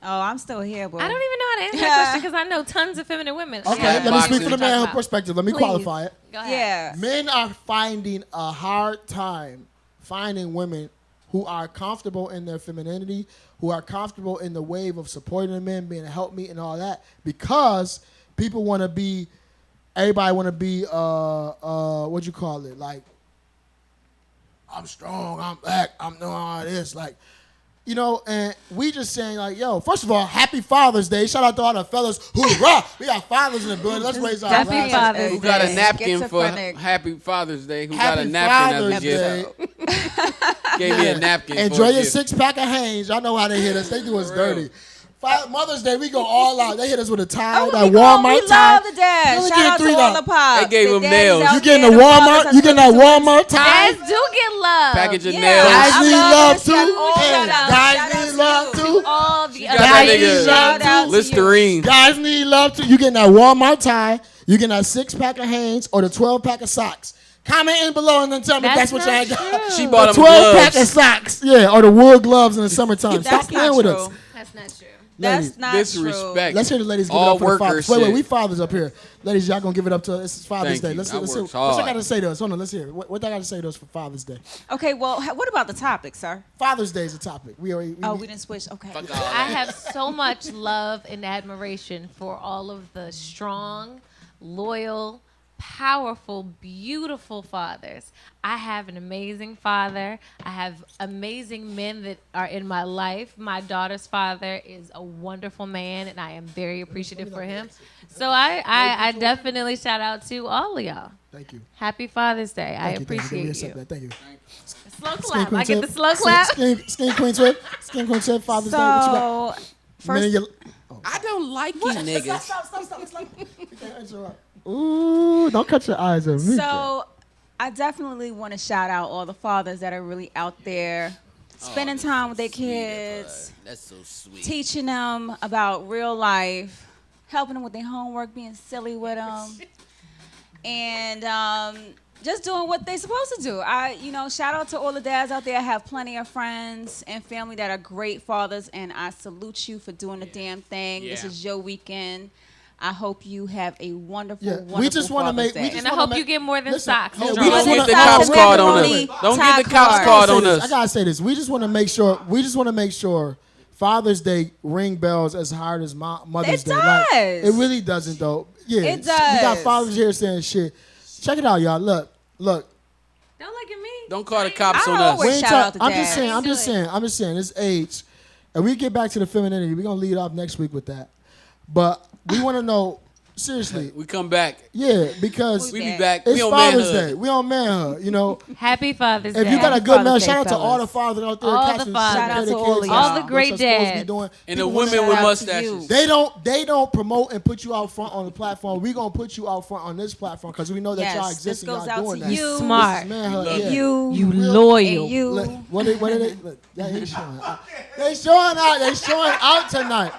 Oh, I'm still here, boy. I don't even know how to answer that question because I know tons of feminine women. Okay, Yeah, let me boxing. speak from the male perspective. Let me Please. qualify it. Go ahead. Yeah. Men are finding a hard time finding women who are comfortable in their femininity, who are comfortable in the wave of supporting the men, being a helpmeet and all that, because people want to be, everybody want to be, what you call it, like, I'm strong, I'm black, I'm doing all this, like, and we just saying like, yo, first of all, happy Father's Day. Shout out to all the fellas. Hoorah! We got fathers in the building. Let's raise our Happy glasses. Father's Who got a Day. napkin for Schizophrenic. Happy Father's Day? Who Happy got a napkin as a Father's gift? Day. Gave me a napkin. Enjoy for a your gift. 6-pack of Hanes. Y'all know how they hit us. They do us For real. dirty. Mother's Day, we go all out. They hit us with a tie, Oh, that we Walmart tie. love the dad. Let me Shout get out to $3. all the pops. They gave The them daddies nails. out You getting there, the fathers Walmart? are You getting that doing Walmart tie? Dads do get love. Package of Yeah, nails. Guys I need love love this. too. Shout out. Hey, Shout out. guys Shout out need to love you. too. All the Got other that Guys need nigga Shout out to you. Listerine. Guys need love too. You getting that Walmart tie? You getting that 6-pack of Hanes or the 12-pack of socks? Comment in below and then tell me if that's what y'all got. true. She bought The them 12-pack of gloves. socks, yeah, or the wool gloves in the summertime. Stop That's playing not with true. us. That's not true. That's Ladies, not Disrespect. let's hear the ladies give it All up for the worker fathers. Wait, shit. we fathers up here. Ladies, y'all gonna give it up to us. It's Father's Thank Day. you. Let's I hear worked what hard. I gotta say to us. Hold on, let's hear it. What I gotta say to us for Father's Day. true. Okay, well, what about the topic, sir? Father's Day is a topic. We We didn't switch. Okay. Fuck all I that. have so much love and admiration for all of the strong, loyal, powerful, beautiful fathers. I have an amazing father. I have amazing men that are in my life. My daughter's father is a wonderful man, and I am very appreciative for him. So I definitely shout out to all of y'all. Thank you. Happy Father's Day. I Thank you. appreciate you. Thank you. Slow clap. I get the slow clap. Skin Queen Swift. Skin Queen Swift. Father's Day. What you got? So, first, I don't like you niggas. Stop. We can't interrupt. Ooh, don't cut your eyes at me. so I definitely want to shout out all the fathers that are really out there spending time with their kids, That's so sweet. teaching them about real life, helping them with their homework, being silly with them, and just doing what they're supposed to do. Shout out to all the dads out there. I have plenty of friends and family that are great fathers, and I salute you for doing the damn thing. This Yeah. is your weekend. I hope you have a wonderful, Yeah, wonderful we just wanna Father's make- we Day. just And I wanna hope make- you get more than Listen, socks. yeah, Don't we you just Don't wanna- get the cops card on us. Only Don't tie get the cops card. card on I us. gotta say this. We just want to make sure. Father's Day ring bells as hard as Mother's It Day. Like, does. it really doesn't though. Yeah, It We got does. fathers here saying shit. Check it out, y'all. Look. Don't look at me. Don't call the cops I on us. always- We ain't shout out to I'm just dads. saying. I'm just saying. It's age, and we get back to the femininity. We're gonna lead off next week with that. But we want to know seriously. We come back. Yeah, because We Okay. be back. it's We on Father's manhood. Day. We on manhood. Happy Father's Day. If you got a Happy good man, Father's shout Day, out to all the fellas. fathers out there. All the catching fathers. shit Shout out to to their all kids, of y'all. All the great what you're supposed to be dads. doing. And the People wanna women shout with out- mustaches. They don't promote and put you out front on the platform. We gonna put you out front on this platform because we know that Yes, y'all this exist and goes y'all out doing to that. you. Smart. This is manhood, Love yeah. You, You Real- loyal. and you. Look, what are they? Look, yeah, they showing out. They showing out. They showing out tonight.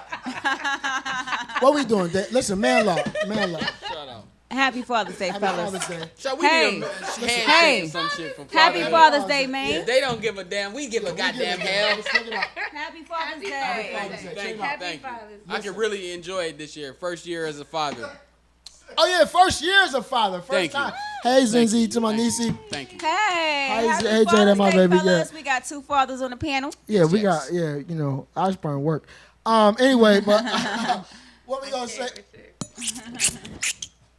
What we doing? Listen, man law. Shout out. Happy Father's Day, Happy fellas. Father's Day. Shall we Hey. need a handshake Hey. or some shit from Happy Father? Father's Day, Yeah, man. they don't give a damn. We give a goddamn hell. Let's check it out. Happy Father's Day. Thank you. Thank you. I can really enjoy it this year. First year as a father. Oh yeah, first year as a father. First Thank you. time. Hey Zinzi, to my niecey. Thank you. Hey, Hey, happy hey, Jada, Father's my Day, baby, fellas. yeah. We got two fathers on the panel. Yeah, we Yes. got Ashburn work. Anyway, but what we gonna say?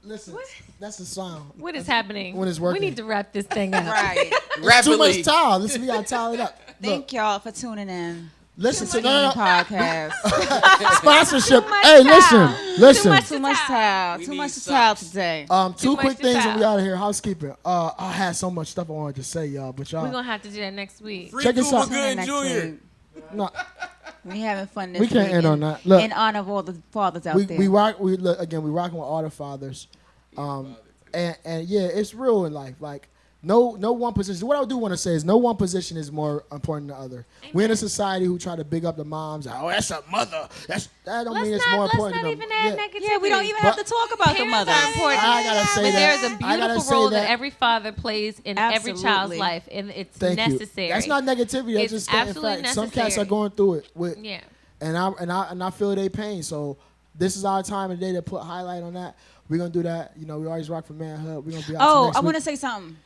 Listen, that's the sound. What is happening? When it's working. We need to wrap this thing up. Right. Too Rapidly. much towel. Listen, we gotta towel it up. Look, Thank y'all for tuning in. Listen to podcast. Sponsorship. much Hey, time. listen. Too much time. We Too need much socks. today. Two quick much to things and tell. we out of here. Housekeeping. I had so much stuff I wanted to say, y'all, but y'all. We're gonna have to do that next week. Free Check this Cuba out. Good Next Junior. week. No, We having fun this we can't week end on in- that. Look, in honor of all the fathers out we there. we rock. We look again. We rocking with all the fathers. And yeah, it's real in life. Like no one position. What I do want to say is no one position is more important than the other. We're in a society who try to big up the moms. Like, oh, that's a mother. That don't mean it's more important. Let's not than even add them. negativity. yeah, we don't even have to talk about the Parents mothers. are important. I gotta say But that. there's a I gotta beautiful say role that. that every father plays in every child's Absolutely. life, and it's Thank necessary. you. That's not negativity. That's It's just stating absolutely fact. Some cats are necessary. going through it with, Yeah. and I feel their pain. So this is our time of the day to put highlight on that. We're gonna do that. You know, we always rock for manhood. We're gonna be out Oh, next I week. want to say something.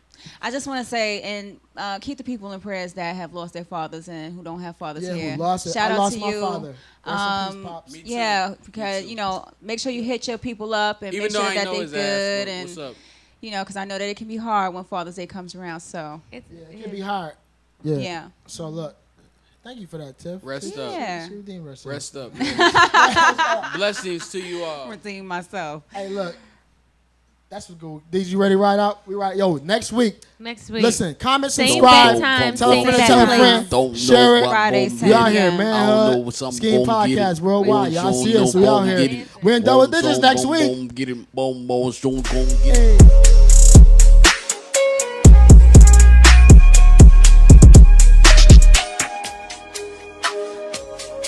I just want to say and keep the people in prayers that have lost their fathers and who don't have fathers Yeah, here. who lost it. Shout I out lost to my you. father. Rest in peace, Pops. Me too. Yeah, Me because too. make sure you hit your people up and Even make though sure I that know they his good ass, what's and up? because I know that it can be hard when Father's Day comes around. So Yeah, it can be hard. Yeah. yeah. So look, thank you for that, Tiff. Rest See, up. Yeah. she redeemed herself. Rest up. Man. Blessings to you all. Redeem myself. Hey, look, that's what's good. Did you ready to ride out? We ride. Yo, next week. Next week. Listen, comment, Same subscribe, bad time, tell a same friend, bad tell a place. friend, Don't know share it. what Friday, gonna We out get here, it. man. I don't know what I'm SKEAM gonna get Podcast it. worldwide. Y'all Boom, see boom, us. We out boom, here. get it. We're in double Boom, digits boom, next boom, week. boom, get it. Boom, boom, soon gonna get it. Hey.